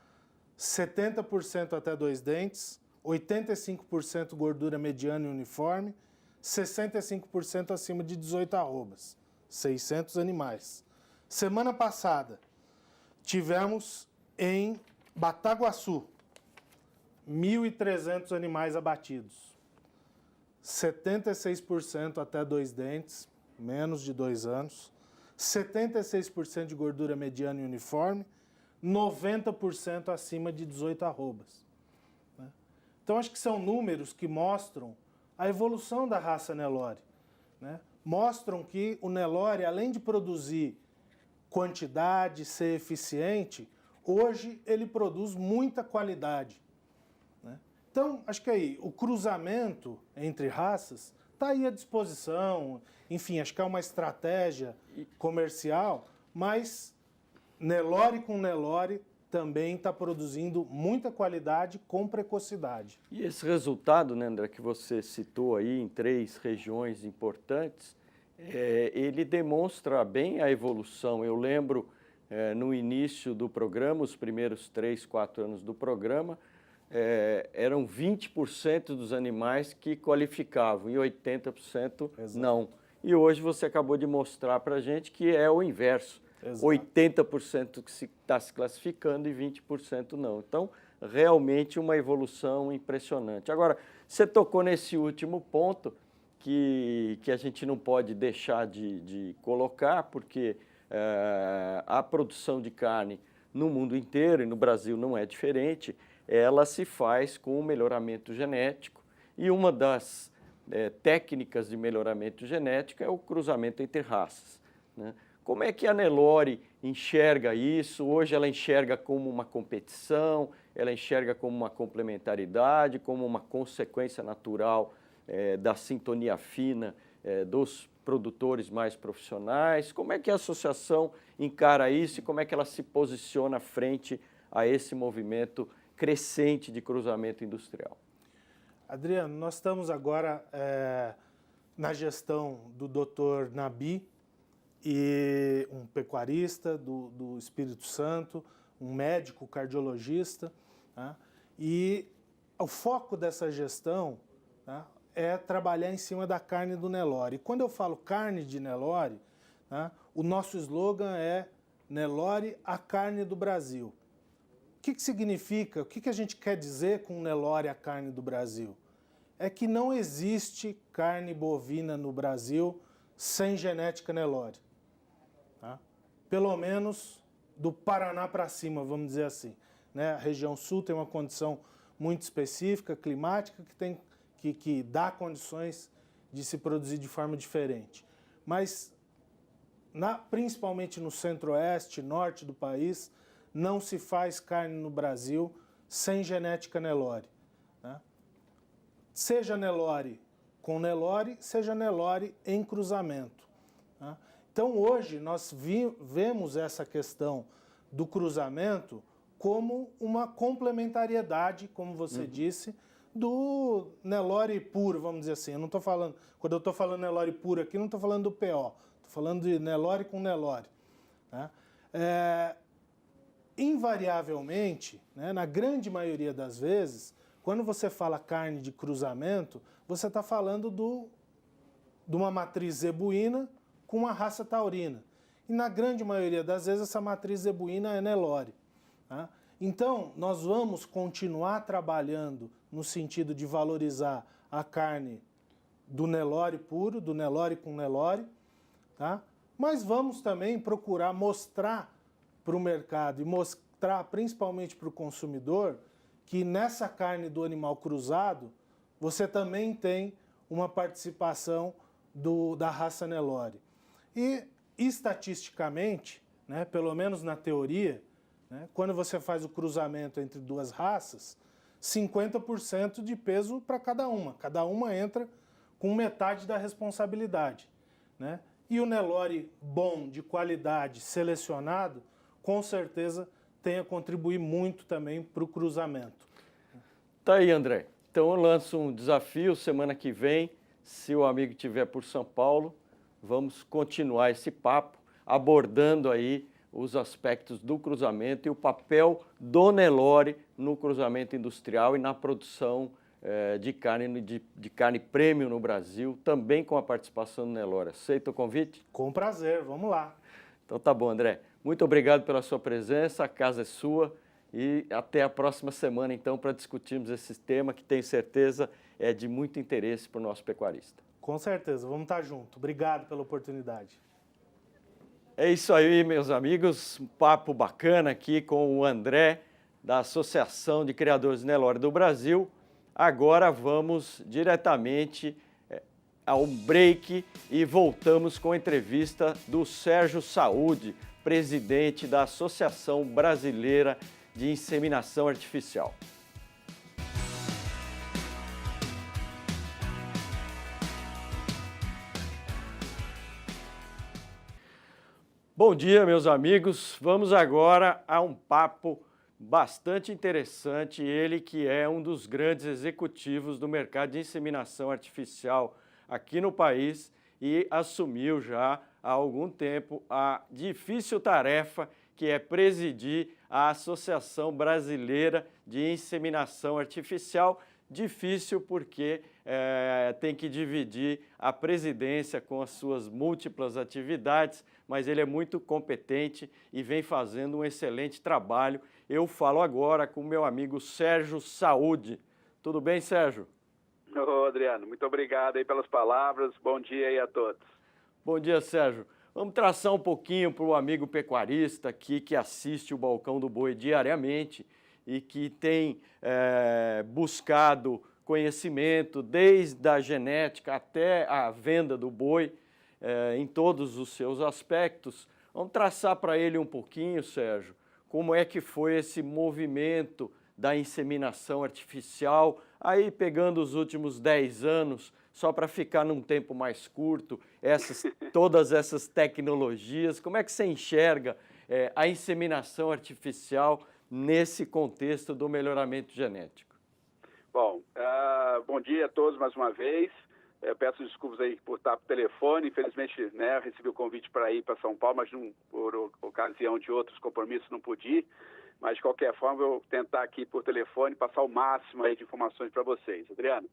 70% até 2 dentes, 85% gordura mediana e uniforme, 65% acima de 18 arrobas. 600 animais. Semana passada, tivemos em Bataguaçu, 1.300 animais abatidos. 76% até 2 dentes, menos de 2 anos. 76% de gordura mediana e uniforme. 90% acima de 18 arrobas. Então, acho que são números que mostram a evolução da raça Nelore. Mostram que o Nelore, além de produzir quantidade, ser eficiente, hoje ele produz muita qualidade. Então, acho que aí o cruzamento entre raças está aí à disposição. Enfim, acho que é uma estratégia comercial, mas Nelore com Nelore também está produzindo muita qualidade com precocidade. E esse resultado, né, André, que você citou aí em 3 regiões importantes, ele demonstra bem a evolução. Eu lembro, no início do programa, os primeiros 3, 4 anos do programa, eram 20% dos animais que qualificavam e 80% não. E hoje você acabou de mostrar para a gente que é o inverso. Exato. 80% que está se classificando e 20% não. Então, realmente uma evolução impressionante. Agora, você tocou nesse último ponto que a gente não pode deixar de colocar, porque a produção de carne no mundo inteiro, e no Brasil não é diferente, ela se faz com o melhoramento genético. E uma das técnicas de melhoramento genético é o cruzamento entre raças, né? Como é que a Nelore enxerga isso? Hoje ela enxerga como uma competição, ela enxerga como uma complementaridade, como uma consequência natural da sintonia fina dos produtores mais profissionais. Como é que a associação encara isso e como é que ela se posiciona frente a esse movimento crescente de cruzamento industrial? Adriano, nós estamos agora na gestão do Dr. Nabi, e um pecuarista do Espírito Santo, um médico cardiologista, né? E o foco dessa gestão, né, é trabalhar em cima da carne do Nelore. E quando eu falo carne de Nelore, né, o nosso slogan é Nelore, a carne do Brasil. O que significa, o que a gente quer dizer com Nelore, a carne do Brasil? É que não existe carne bovina no Brasil sem genética Nelore. Tá? Pelo menos do Paraná para cima, vamos dizer assim. Né? A região sul tem uma condição muito específica, climática, que dá condições de se produzir de forma diferente. Mas, principalmente no centro-oeste, norte do país, não se faz carne no Brasil sem genética Nelore. Né? Seja Nelore com Nelore, seja Nelore em cruzamento. Né? Então, hoje, nós vemos essa questão do cruzamento como uma complementariedade, como você disse, do Nelore puro, vamos dizer assim. Eu não estou falando, quando eu estou falando Nelore puro aqui, não estou falando do PO, estou falando de Nelore com Nelore. Né? Invariavelmente, né, na grande maioria das vezes, quando você fala carne de cruzamento, você está falando de uma matriz zebuína com uma raça taurina. E na grande maioria das vezes essa matriz zebuína é Nelore. Tá? Então, nós vamos continuar trabalhando no sentido de valorizar a carne do Nelore puro, do Nelore com Nelore, tá? Mas vamos também procurar mostrar para o mercado e mostrar principalmente para o consumidor que nessa carne do animal cruzado você também tem uma participação da raça Nelore. E, estatisticamente, né, pelo menos na teoria, né, quando você faz o cruzamento entre duas raças, 50% de peso para cada uma. Cada uma entra com metade da responsabilidade, né? E o Nelore bom, de qualidade, selecionado, com certeza tem a contribuir muito também para o cruzamento. Tá aí, André. Então eu lanço um desafio semana que vem, se o amigo estiver por São Paulo, vamos continuar esse papo, abordando aí os aspectos do cruzamento e o papel do Nelore no cruzamento industrial e na produção de carne premium no Brasil, também com a participação do Nelore. Aceita o convite? Com prazer, vamos lá. Então tá bom, André. Muito obrigado pela sua presença, a casa é sua e até a próxima semana, então, para discutirmos esse tema que tenho certeza é de muito interesse para o nosso pecuarista. Com certeza, vamos estar juntos. Obrigado pela oportunidade. É isso aí, meus amigos, um papo bacana aqui com o André, da Associação de Criadores Nelore do Brasil. Agora vamos diretamente ao break e voltamos com a entrevista do Sérgio Saúde, presidente da Associação Brasileira de Inseminação Artificial. Bom dia, meus amigos. Vamos agora a um papo bastante interessante. Ele que é um dos grandes executivos do mercado de inseminação artificial aqui no país e assumiu já há algum tempo a difícil tarefa que é presidir a Associação Brasileira de Inseminação Artificial. Difícil porque tem que dividir a presidência com as suas múltiplas atividades, mas ele é muito competente e vem fazendo um excelente trabalho. Eu falo agora com o meu amigo Sérgio Saúde. Tudo bem, Sérgio? Ô, Adriano, muito obrigado aí pelas palavras. Bom dia aí a todos. Bom dia, Sérgio. Vamos traçar um pouquinho para o amigo pecuarista aqui que assiste o Balcão do Boi diariamente e que tem buscado conhecimento desde a genética até a venda do boi em todos os seus aspectos. Vamos traçar para ele um pouquinho, Sérgio, como é que foi esse movimento da inseminação artificial, aí pegando os últimos 10 anos, só para ficar num tempo mais curto, todas essas tecnologias, como é que você enxerga a inseminação artificial nesse contexto do melhoramento genético? Bom, bom dia a todos mais uma vez. Peço desculpas aí por estar por telefone. Infelizmente, né, recebi o convite para ir para São Paulo, mas por ocasião de outros compromissos não pude ir. Mas, de qualquer forma, eu vou tentar aqui por telefone passar o máximo aí de informações para vocês. Adriano,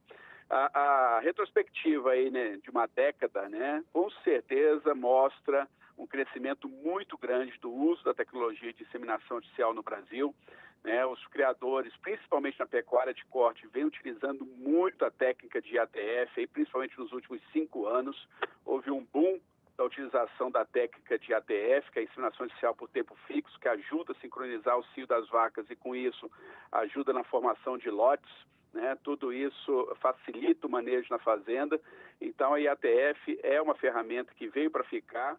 a retrospectiva aí, né, de uma década, né, com certeza mostra um crescimento muito grande do uso da tecnologia de inseminação artificial no Brasil. Né, os criadores, principalmente na pecuária de corte, vêm utilizando muito a técnica de ATF, aí, principalmente nos últimos 5 anos. Houve um boom da utilização da técnica de ATF, que é a inseminação artificial por tempo fixo, que ajuda a sincronizar o cio das vacas e, com isso, ajuda na formação de lotes. Né? Tudo isso facilita o manejo na fazenda. Então, a IATF é uma ferramenta que veio para ficar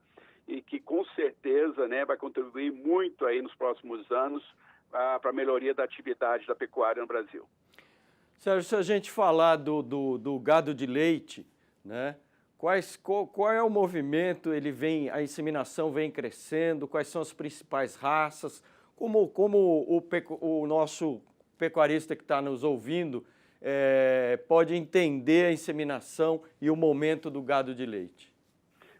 e que, com certeza, né, vai contribuir muito aí nos próximos anos para a melhoria da atividade da pecuária no Brasil. Sérgio, se a gente falar do gado de leite, né, qual é o movimento? A inseminação vem crescendo, quais são as principais raças? Como o nosso pecuarista que está nos ouvindo pode entender a inseminação e o momento do gado de leite?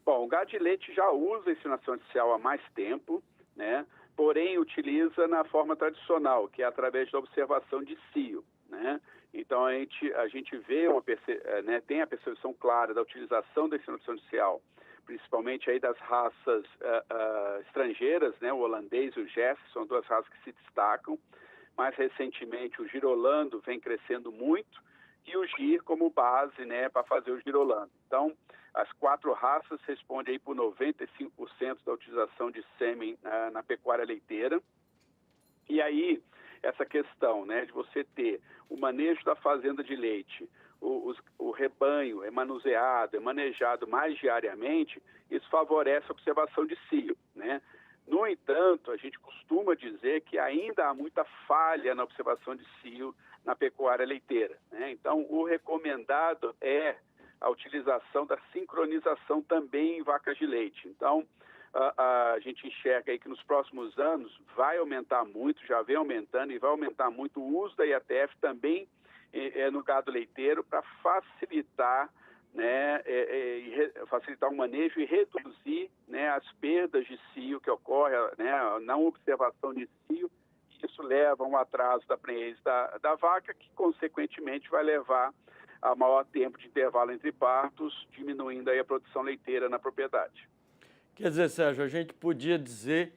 Bom, o gado de leite já usa a inseminação artificial há mais tempo, né? Porém utiliza na forma tradicional, que é através da observação de cio, né? Então a gente vê, tem a percepção clara da utilização da inseminação artificial, principalmente aí das raças estrangeiras, né? O holandês e o Jersey são duas raças que se destacam. Mais recentemente o girolando vem crescendo muito e o gir como base, né, para fazer o girolando. Então, as 4 raças respondem aí por 95% da utilização de sêmen na pecuária leiteira. E aí, essa questão, né, de você ter o manejo da fazenda de leite o rebanho é manuseado, é manejado mais diariamente, isso favorece a observação de cio, né? No entanto, a gente costuma dizer que ainda há muita falha na observação de cio na pecuária leiteira, né? Então, o recomendado é a utilização da sincronização também em vacas de leite. Então, a gente enxerga aí que nos próximos anos vai aumentar muito, já vem aumentando e vai aumentar muito o uso da IATF também no gado leiteiro para facilitar, né, facilitar o manejo e reduzir, né, as perdas de cio que ocorrem, né, a não observação de cio. Isso leva a um atraso da prenhez da vaca, que consequentemente vai levar a maior tempo de intervalo entre partos, diminuindo aí a produção leiteira na propriedade. Quer dizer, Sérgio, a gente podia dizer,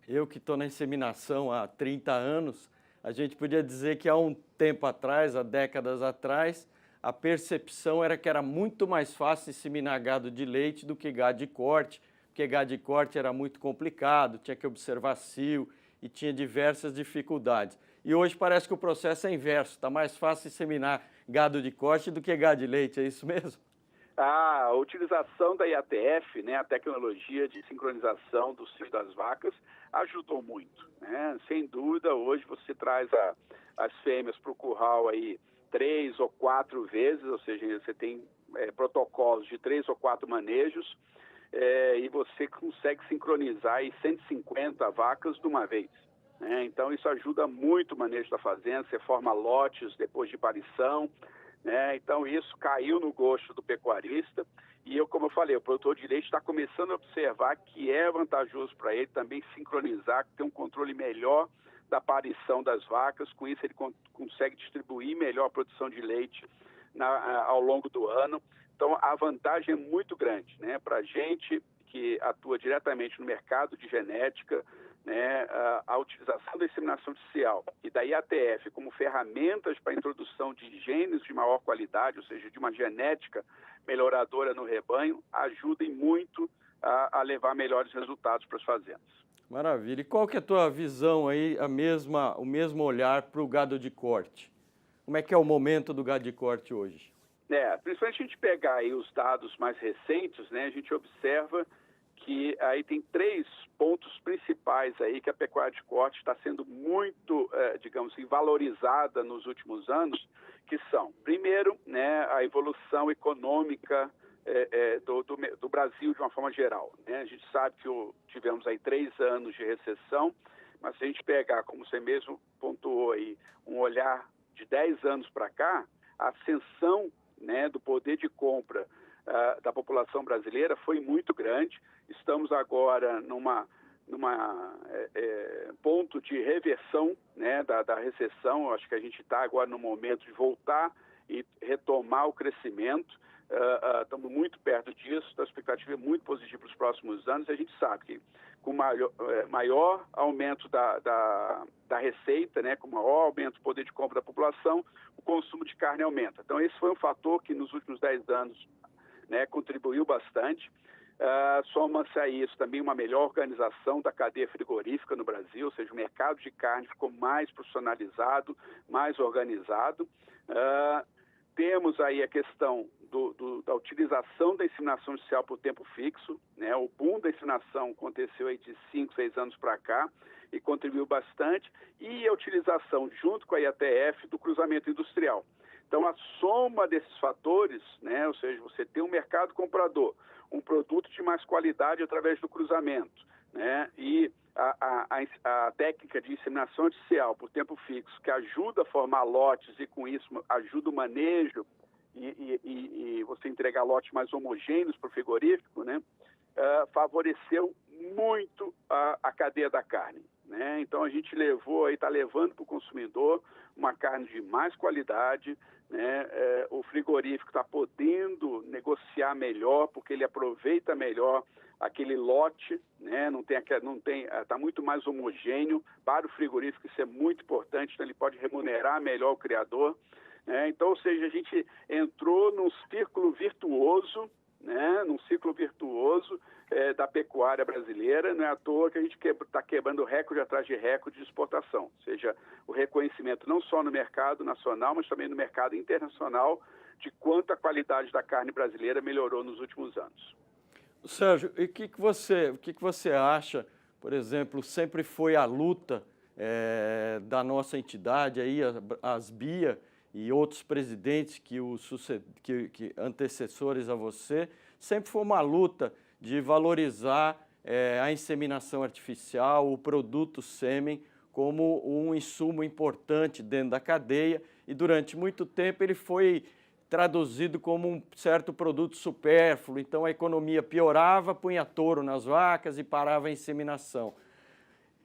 eu que estou na inseminação há 30 anos, a gente podia dizer que há um tempo atrás, há décadas atrás, a percepção era que era muito mais fácil inseminar gado de leite do que gado de corte, porque gado de corte era muito complicado, tinha que observar cio e tinha diversas dificuldades. E hoje parece que o processo é inverso, está mais fácil inseminar gado de corte do que gado de leite, é isso mesmo? A utilização da IATF, né, a tecnologia de sincronização do cio das vacas, ajudou muito, né? Sem dúvida, hoje você traz as fêmeas para o curral aí 3 ou 4 vezes, ou seja, você tem protocolos de 3 ou 4 manejos e você consegue sincronizar aí 150 vacas de uma vez, né? Então isso ajuda muito o manejo da fazenda, você forma lotes depois de parição, né? Então isso caiu no gosto do pecuarista e como eu falei, o produtor de leite está começando a observar que é vantajoso para ele também sincronizar, ter um controle melhor da aparição das vacas, com isso ele consegue distribuir melhor a produção de leite ao longo do ano. Então a vantagem é muito grande, né? Para a gente que atua diretamente no mercado de genética, né, a utilização da inseminação artificial e da IATF como ferramentas para a introdução de genes de maior qualidade, ou seja, de uma genética melhoradora no rebanho, ajudem muito a levar melhores resultados para as fazendas. Maravilha. E qual que é a tua visão aí, o mesmo olhar para o gado de corte? Como é que é o momento do gado de corte hoje? Principalmente a gente pegar aí os dados mais recentes, né, a gente observa que aí tem 3 pontos principais aí que a pecuária de corte está sendo muito, digamos assim, valorizada nos últimos anos, que são, primeiro, né, a evolução econômica do Brasil de uma forma geral, né? A gente sabe que tivemos aí 3 anos de recessão, mas se a gente pegar, como você mesmo pontuou aí, um olhar de 10 anos para cá, a ascensão, né, do poder de compra da população brasileira foi muito grande. Estamos agora numa ponto de reversão, né, da recessão. Acho que a gente está agora no momento de voltar e retomar o crescimento. Estamos muito perto disso, a expectativa é muito positiva para os próximos anos. A gente sabe que com maior aumento da receita, né, com maior aumento do poder de compra da população, o consumo de carne aumenta. Então esse foi um fator que nos últimos 10 anos, né, contribuiu bastante. Soma-se a isso também uma melhor organização da cadeia frigorífica no Brasil, ou seja, o mercado de carne ficou mais profissionalizado, mais organizado. Temos aí a questão da utilização da inseminação artificial por tempo fixo, né? O boom da inseminação aconteceu aí de 5, 6 anos para cá e contribuiu bastante, e a utilização, junto com a IATF, do cruzamento industrial. Então, a soma desses fatores, né, ou seja, você tem um mercado comprador, um produto de mais qualidade através do cruzamento, né, e a técnica de inseminação artificial por tempo fixo, que ajuda a formar lotes e, com isso, ajuda o manejo e você entregar lotes mais homogêneos para o frigorífico, né, favoreceu muito a cadeia da carne, né? Então, a gente está levando para o consumidor uma carne de mais qualidade, né? O frigorífico está podendo negociar melhor, porque ele aproveita melhor aquele lote, né? Está muito mais homogêneo para o frigorífico, isso é muito importante, então ele pode remunerar melhor o criador, né? Então, ou seja, a gente entrou num círculo virtuoso, né? Num ciclo virtuoso da pecuária brasileira. Não é à toa que a gente está quebrando recorde atrás de recorde de exportação, ou seja, o reconhecimento não só no mercado nacional, mas também no mercado internacional de quanto a qualidade da carne brasileira melhorou nos últimos anos. Sérgio, e o que você acha, por exemplo, sempre foi a luta da nossa entidade, aí, as BIA e outros presidentes que antecessores a você, sempre foi uma luta de valorizar a inseminação artificial, o produto sêmen, como um insumo importante dentro da cadeia, e durante muito tempo ele foi traduzido como um certo produto supérfluo, então a economia piorava, punha touro nas vacas e parava a inseminação.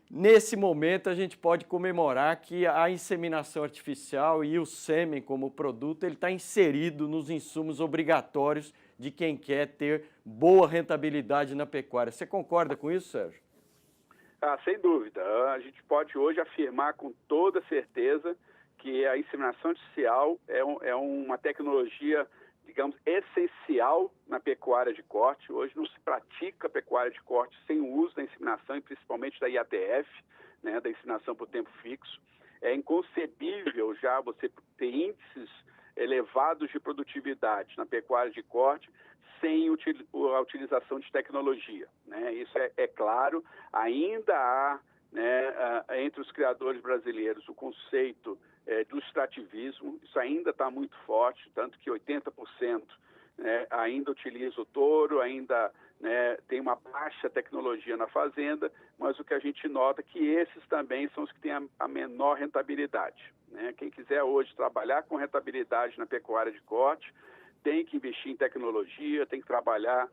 Nesse momento a gente pode comemorar que a inseminação artificial e o sêmen como produto, ele está inserido nos insumos obrigatórios de quem quer ter boa rentabilidade na pecuária. Você concorda com isso, Sérgio? Sem dúvida. A gente pode hoje afirmar com toda certeza que a inseminação artificial é uma tecnologia, digamos, essencial na pecuária de corte. Hoje não se pratica pecuária de corte sem o uso da inseminação, e principalmente da IATF, né, da inseminação por tempo fixo. É inconcebível já você ter índices elevados de produtividade na pecuária de corte sem a utilização de tecnologia, né? Isso é claro. Ainda há, né, entre os criadores brasileiros o conceito do extrativismo. Isso ainda está muito forte, tanto que 80% né, ainda utiliza o touro, ainda né, tem uma baixa tecnologia na fazenda, mas o que a gente nota é que esses também são os que têm a menor rentabilidade, né? Quem quiser hoje trabalhar com rentabilidade na pecuária de corte tem que investir em tecnologia, tem que trabalhar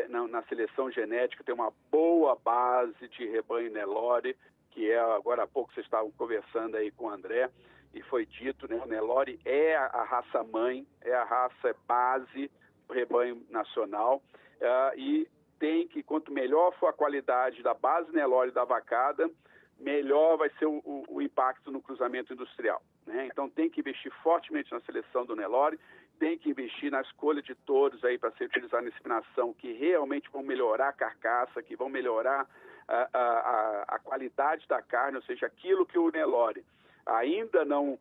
na seleção genética, tem uma boa base de rebanho Nelore, que agora há pouco vocês estavam conversando aí com o André, e foi dito, né, o Nelore é a raça mãe, é a raça base do rebanho nacional, e tem que, quanto melhor for a qualidade da base Nelore da vacada, melhor vai ser o impacto no cruzamento industrial, né? Então tem que investir fortemente na seleção do Nelore, tem que investir na escolha de touros aí para ser utilizado na inseminação, que realmente vão melhorar a carcaça, que vão melhorar a qualidade da carne, ou seja, aquilo que o Nelore ainda não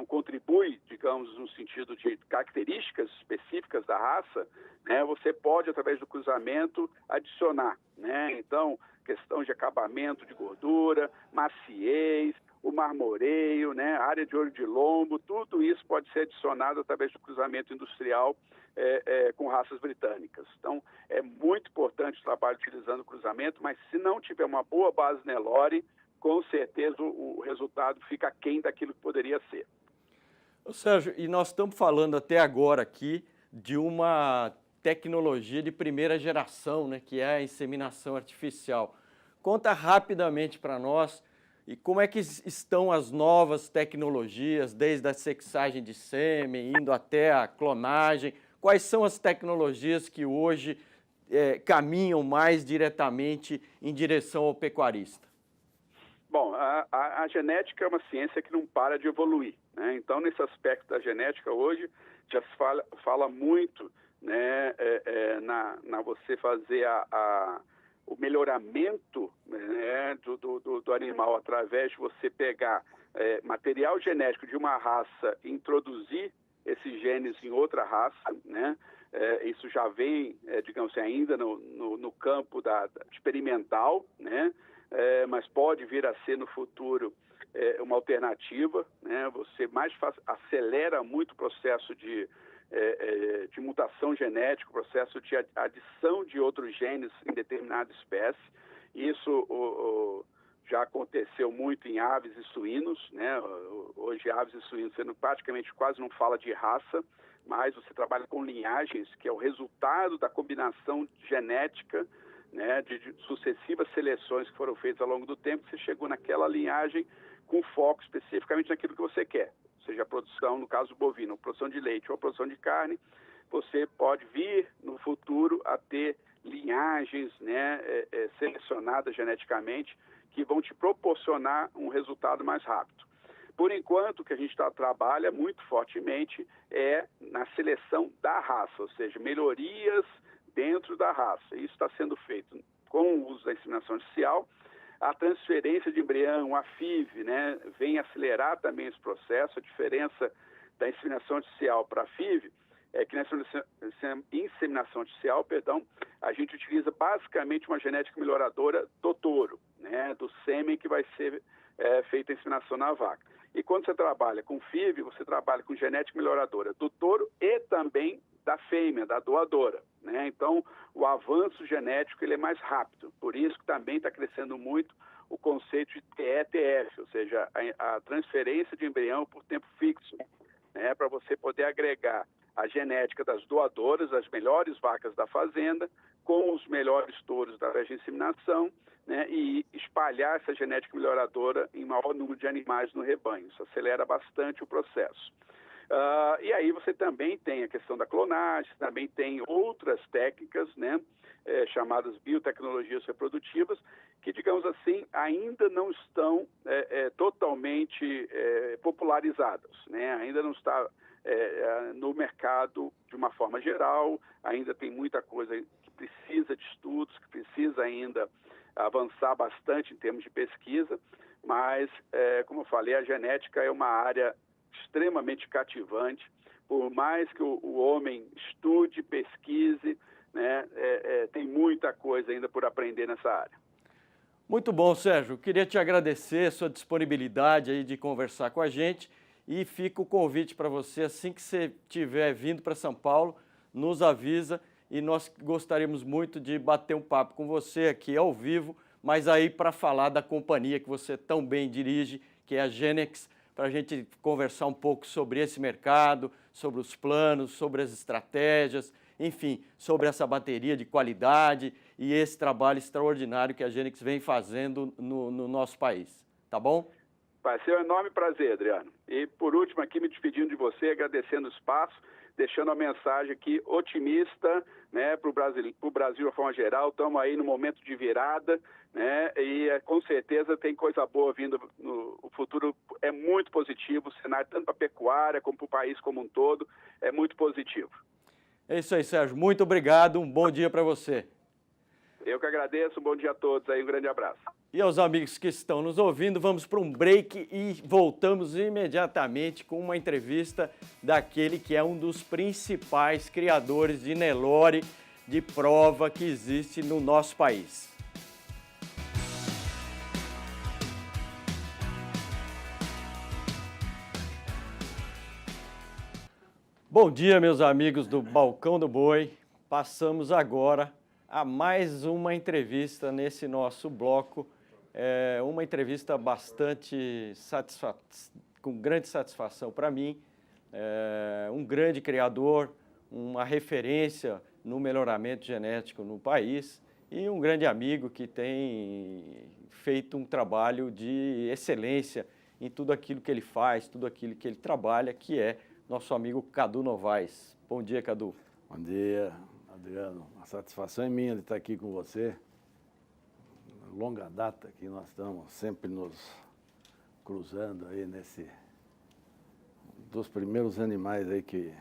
contribui, digamos, no sentido de características específicas da raça, né, você pode, através do cruzamento, adicionar, né? Então, questão de acabamento de gordura, maciez, o marmoreio, né, área de olho de lombo, tudo isso pode ser adicionado através do cruzamento industrial com raças britânicas. Então, é muito importante o trabalho utilizando o cruzamento, mas se não tiver uma boa base Nelore, com certeza o resultado fica aquém daquilo que poderia ser. Sérgio, e nós estamos falando até agora aqui de uma tecnologia de primeira geração, né, que é a inseminação artificial. Conta rapidamente para nós e como é que estão as novas tecnologias, desde a sexagem de sêmen, indo até a clonagem. Quais são as tecnologias que hoje caminham mais diretamente em direção ao pecuarista? Bom, a genética é uma ciência que não para de evoluir, né? Então, nesse aspecto da genética, hoje já se fala muito, né, na você fazer o melhoramento, né, do animal através de você pegar material genético de uma raça e introduzir esses genes em outra raça, né? Isso já vem, digamos assim, ainda no campo experimental, né? Mas pode vir a ser no futuro uma alternativa, né? Você acelera muito o processo de mutação genética, o processo de adição de outros genes em determinada espécie. Isso já aconteceu muito em aves e suínos, né? Hoje, aves e suínos, você praticamente quase não fala de raça, mas você trabalha com linhagens, que é o resultado da combinação genética, né, de sucessivas seleções que foram feitas ao longo do tempo. Você chegou naquela linhagem com foco especificamente naquilo que você quer, seja a produção, no caso bovino, a produção de leite ou a produção de carne. Você pode vir no futuro a ter linhagens, né, selecionadas geneticamente, que vão te proporcionar um resultado mais rápido. Por enquanto, o que a gente trabalha muito fortemente é na seleção da raça, ou seja, melhorias dentro da raça. Isso está sendo feito com o uso da inseminação artificial. A transferência de embrião, a FIV, né, vem acelerar também esse processo. A diferença da inseminação artificial para a FIV é que na inseminação artificial, a gente utiliza basicamente uma genética melhoradora do touro, né, do sêmen que vai ser feita a inseminação na vaca. E quando você trabalha com FIV, você trabalha com genética melhoradora do touro e também da fêmea, da doadora, né? Então, o avanço genético ele é mais rápido. Por isso que também está crescendo muito o conceito de TETF, ou seja, a transferência de embrião por tempo fixo, né? Para você poder agregar a genética das doadoras, as melhores vacas da fazenda, com os melhores touros da inseminação, né, e espalhar essa genética melhoradora em maior número de animais no rebanho. Isso acelera bastante o processo. E aí você também tem a questão da clonagem, também tem outras técnicas, né, chamadas biotecnologias reprodutivas, que, digamos assim, ainda não estão totalmente popularizadas, né? Ainda não está no mercado de uma forma geral, ainda tem muita coisa que precisa de estudos, que precisa ainda avançar bastante em termos de pesquisa, mas, como eu falei, a genética é uma área extremamente cativante, por mais que o homem estude, pesquise, né, tem muita coisa ainda por aprender nessa área. Muito bom, Sérgio. Queria te agradecer a sua disponibilidade aí de conversar com a gente e fica o convite para você, assim que você estiver vindo para São Paulo, nos avisa e nós gostaríamos muito de bater um papo com você aqui ao vivo, mas aí para falar da companhia que você tão bem dirige, que é a Genex, para a gente conversar um pouco sobre esse mercado, sobre os planos, sobre as estratégias, enfim, sobre essa bateria de qualidade e esse trabalho extraordinário que a Genex vem fazendo no nosso país. Tá bom? Vai ser um enorme prazer, Adriano. E, por último, aqui me despedindo de você, agradecendo o espaço, deixando a mensagem aqui otimista, né, para o Brasil de uma forma geral. Estamos aí no momento de virada, né, e com certeza tem coisa boa vindo. O futuro é muito positivo, o cenário tanto para a pecuária como para o país como um todo é muito positivo. É isso aí, Sérgio. Muito obrigado. Um bom dia para você. Eu que agradeço. Um bom dia a todos aí. Um grande abraço. E aos amigos que estão nos ouvindo, vamos para um break e voltamos imediatamente com uma entrevista daquele que é um dos principais criadores de Nelore de prova que existe no nosso país. Bom dia, meus amigos do Balcão do Boi. Passamos agora a mais uma entrevista nesse nosso bloco. Uma entrevista bastante com grande satisfação para mim. Um grande criador, uma referência no melhoramento genético no país e um grande amigo que tem feito um trabalho de excelência em tudo aquilo que ele faz, tudo aquilo que ele trabalha, que é nosso amigo Cadu Novaes. Bom dia, Cadu. Bom dia, Adriano. A satisfação é minha de estar aqui com você. Longa data que nós estamos sempre nos cruzando aí dos primeiros animais aí que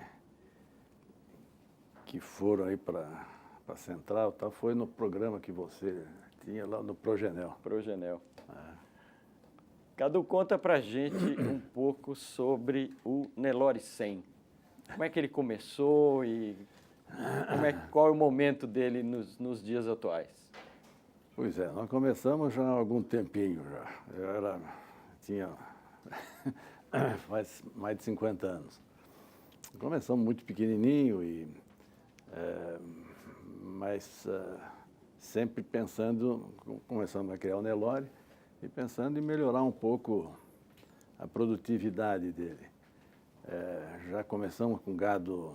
foram aí para a Central, tá? Foi no programa que você tinha lá no Progenel. Progenel. Cadu, conta pra gente um pouco sobre o Nelore 100. Como é que ele começou e qual é o momento dele nos dias atuais? Pois é, nós começamos já há algum tempinho já. Tinha faz mais de 50 anos. Começamos muito pequenininho, mas sempre começamos a criar o Nelore e pensando em melhorar um pouco a produtividade dele. Já começamos com gado,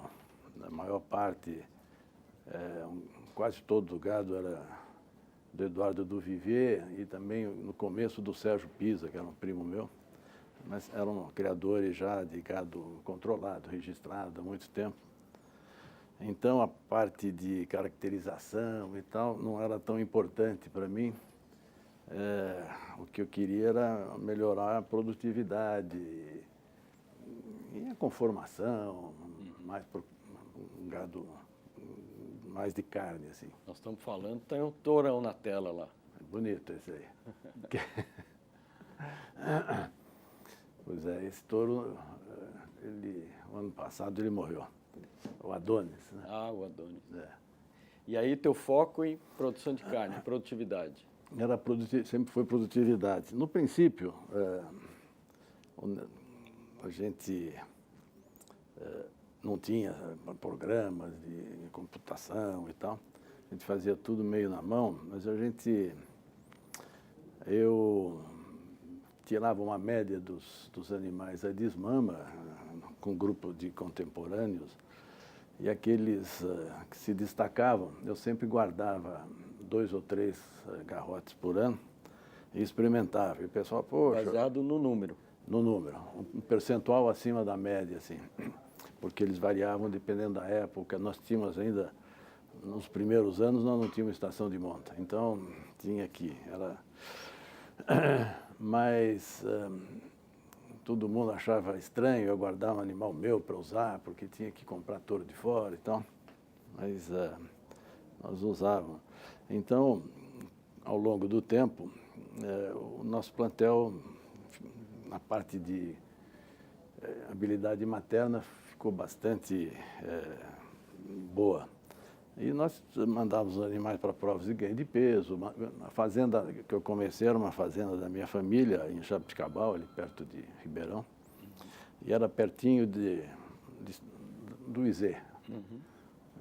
na maior parte, quase todo o gado era do Eduardo do Vivier e também no começo do Sérgio Pisa, que era um primo meu, mas eram criadores já de gado controlado, registrado há muito tempo. Então a parte de caracterização e tal não era tão importante para mim. O que eu queria era melhorar a produtividade e a conformação, mais por um gado mais de carne, assim. Nós estamos falando, tem um tourão na tela lá. É bonito esse aí. Pois é, esse touro o ano passado ele morreu. O Adonis, né? Ah, o Adonis. É. E aí teu foco em produção de carne, produtividade. Sempre foi produtividade. No princípio, a gente não tinha programas de computação e tal. A gente fazia tudo meio na mão, mas eu tirava uma média dos animais a desmama com um grupo de contemporâneos, e aqueles que se destacavam, eu sempre guardava 2 ou 3 garrotes por ano e experimentava. E o pessoal, poxa... Baseado no número. No número, um percentual acima da média, assim, porque eles variavam dependendo da época. Nós tínhamos ainda, nos primeiros anos, nós não tínhamos estação de monta, então tinha que, mas todo mundo achava estranho eu guardar um animal meu para usar, porque tinha que comprar touro de fora e tal, mas nós usávamos. Então, ao longo do tempo, o nosso plantel, na parte de habilidade materna, ficou bastante boa. E nós mandávamos os animais para provas de ganho de peso. A fazenda que eu comecei era uma fazenda da minha família, em Jabuticabal, ali perto de Ribeirão. E era pertinho do Izê.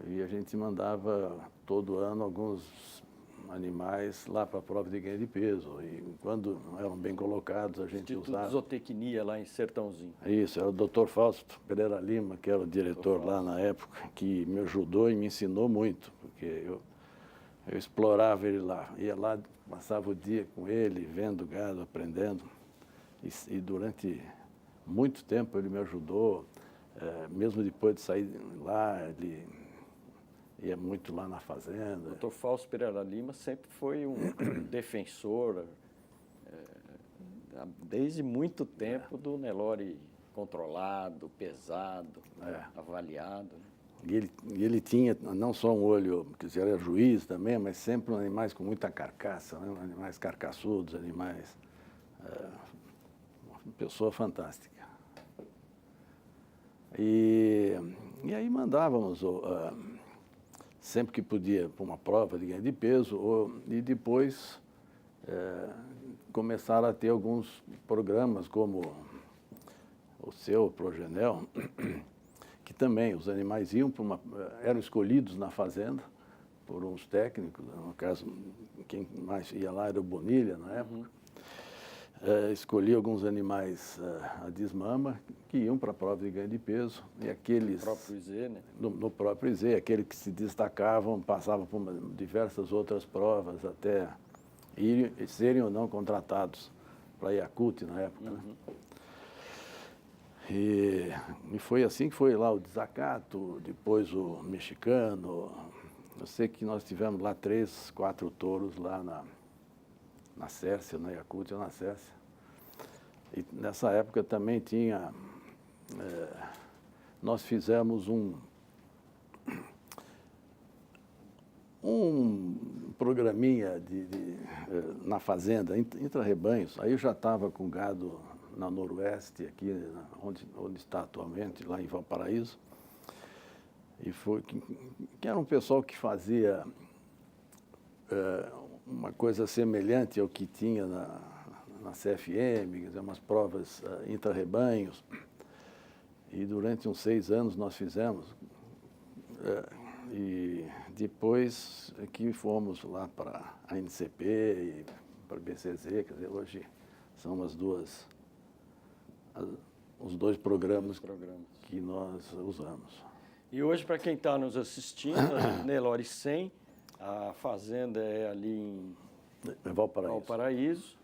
E a gente mandava todo ano alguns animais lá para a prova de ganho de peso. E quando eram bem colocados, a gente Instituto usava... de Zootecnia lá em Sertãozinho. Isso, era o Dr. Fausto Pereira Lima, que era o diretor lá na época, que me ajudou e me ensinou muito, porque eu explorava ele lá. Ia lá, passava o dia com ele, vendo gado, aprendendo. E durante muito tempo ele me ajudou, mesmo depois de sair lá, ele ia muito lá na fazenda. O Dr. Fausto Pereira Lima sempre foi um defensor, desde muito tempo, do Nelore controlado, pesado, avaliado. E ele tinha não só um olho, quer dizer, era juiz também, mas sempre animais com muita carcaça, né? Animais carcaçudos, animais... uma pessoa fantástica. E aí mandávamos... sempre que podia, para uma prova de ganho de peso, e depois começaram a ter alguns programas, como o seu, o Progenel, que também os animais iam para eram escolhidos na fazenda por uns técnicos, no caso, quem mais ia lá era o Bonilha, na época. Escolhi alguns animais a desmama que iam para a prova de ganho de peso, e aqueles... No próprio Izê, né? No próprio Izê, aqueles que se destacavam, passavam por diversas outras provas, até serem ou não contratados para a Yakult na época. Né? E foi assim que foi lá o Desacato, depois o Mexicano. Eu sei que nós tivemos lá 3, 4 touros lá na Sércia, na Yakult e na Sércia. E nessa época também tinha... nós fizemos um programinha na fazenda, intra-rebanhos. Aí eu já estava com gado na Noroeste, aqui onde está atualmente, lá em Valparaíso. E foi que era um pessoal que fazia uma coisa semelhante ao que tinha na CFM, quer dizer, umas provas intra-rebanhos. E durante uns 6 anos nós fizemos. E depois que fomos lá para a NCP e para a BCZ, quer dizer, hoje são os 2 programas que nós usamos. E hoje, para quem está nos assistindo, Nelore 100, a fazenda é ali em Valparaíso,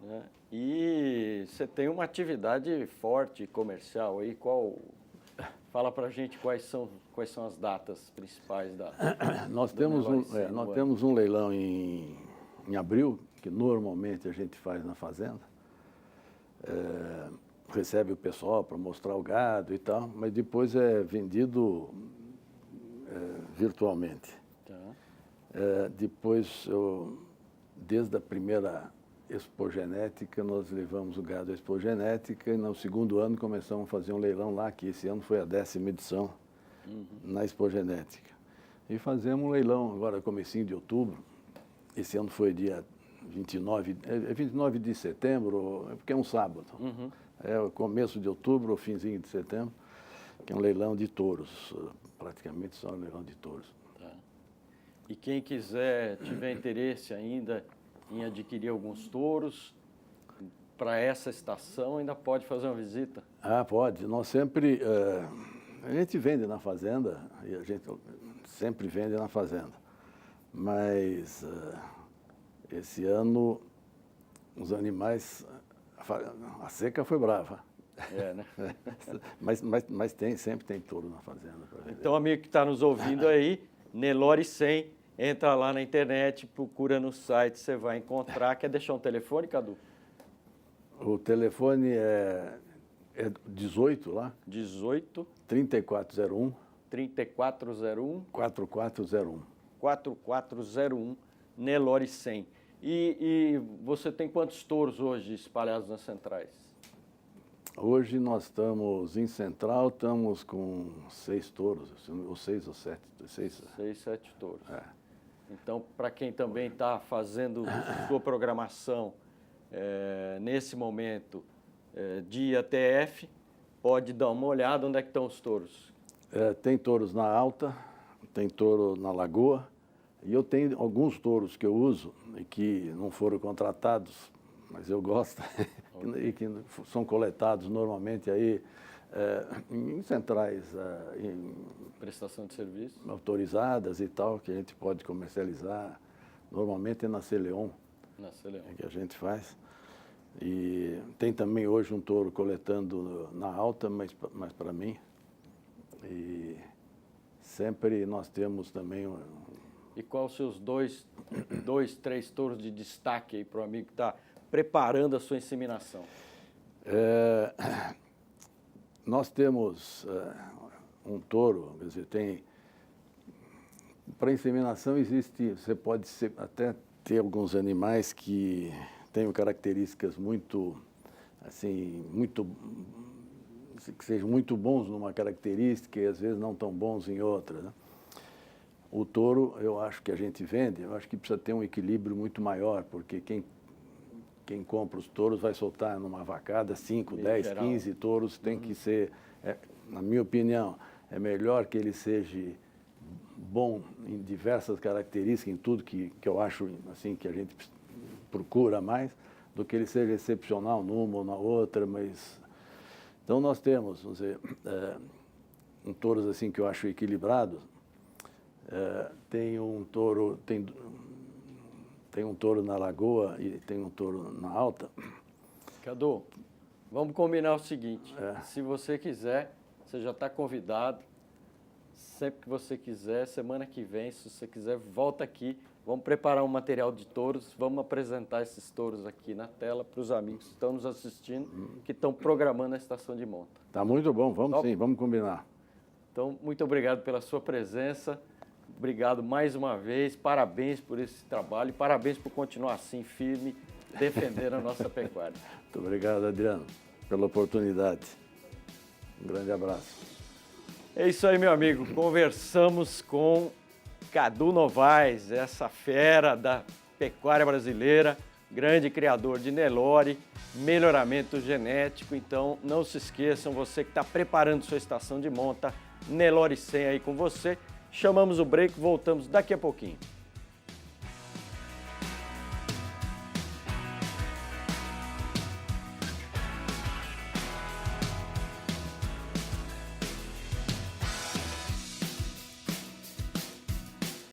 né? E você tem uma atividade forte comercial aí. Fala para a gente quais são as datas principais da... Nós temos um leilão em abril, que normalmente a gente faz na fazenda. Recebe o pessoal para mostrar o gado e tal, mas depois é vendido virtualmente. Tá. Depois, desde a primeira expogenética, nós levamos o gado à expogenética e no segundo ano começamos a fazer um leilão lá, que esse ano foi a 10ª edição na expogenética. E fazemos um leilão agora, comecinho de outubro, esse ano foi dia 29 de setembro, porque é um sábado. É o começo de outubro, o finzinho de setembro, que é um leilão de touros, praticamente só um leilão de touros. Tá. E quem quiser, tiver interesse ainda em adquirir alguns touros, para essa estação, ainda pode fazer uma visita? Ah, pode. Nós sempre... a gente vende na fazenda, e a gente sempre vende na fazenda. Mas esse ano, os animais... A seca foi brava. É, né? mas sempre tem touro na fazenda. Então, amigo que está nos ouvindo aí, Nelore 100, entra lá na internet, procura no site, você vai encontrar. Quer deixar um telefone, Cadu? O telefone é 18 lá. 18 3401 3401 4401. 4401, Nelore 100. E você tem quantos touros hoje espalhados nas centrais? Hoje nós estamos em Central, estamos com 6 touros, ou 6 ou 7. 6, 7 touros. É. Então, para quem também está fazendo sua programação nesse momento de IATF, pode dar uma olhada onde é que estão os touros. Tem touros na Alta, tem touro na Lagoa, e eu tenho alguns touros que eu uso e que não foram contratados, mas eu gosto, e que são coletados normalmente aí em centrais em prestação de serviço autorizadas e tal, que a gente pode comercializar. Normalmente é na Celeon, que a gente faz. E tem também hoje um touro coletando na Alta, mas para mim. E sempre nós temos também... E quais os seus dois, 3 touros de destaque aí para o amigo que está preparando a sua inseminação? Nós temos um touro, quer dizer, tem... Para inseminação existe, você pode até ter alguns animais que tenham características muito, assim, que sejam muito bons numa característica e às vezes não tão bons em outra, né? O touro, eu acho que a gente vende, eu acho que precisa ter um equilíbrio muito maior, porque quem compra os touros vai soltar numa vacada 5, 10, 15 touros, tem que ser, na minha opinião, é melhor que ele seja bom em diversas características, em tudo que eu acho assim, que a gente procura mais, do que ele seja excepcional numa ou na outra, mas... Então nós temos, vamos dizer, um touros assim que eu acho equilibrado. Tem um touro na Lagoa e tem um touro na Alta. Cadu, vamos combinar o seguinte, se você quiser, você já está convidado, sempre que você quiser, semana que vem, se você quiser, volta aqui, vamos preparar um material de touros, vamos apresentar esses touros aqui na tela para os amigos que estão nos assistindo, que estão programando a estação de monta. Tá muito bom, vamos sim, vamos combinar. Então, muito obrigado pela sua presença. Obrigado mais uma vez, parabéns por esse trabalho e parabéns por continuar assim, firme, defendendo a nossa pecuária. Muito obrigado, Adriano, pela oportunidade. Um grande abraço. É isso aí, meu amigo. Conversamos com Cadu Novaes, essa fera da pecuária brasileira, grande criador de Nelore, melhoramento genético. Então, não se esqueçam, você que está preparando sua estação de monta, Nelore 100 aí com você. Chamamos o break, voltamos daqui a pouquinho.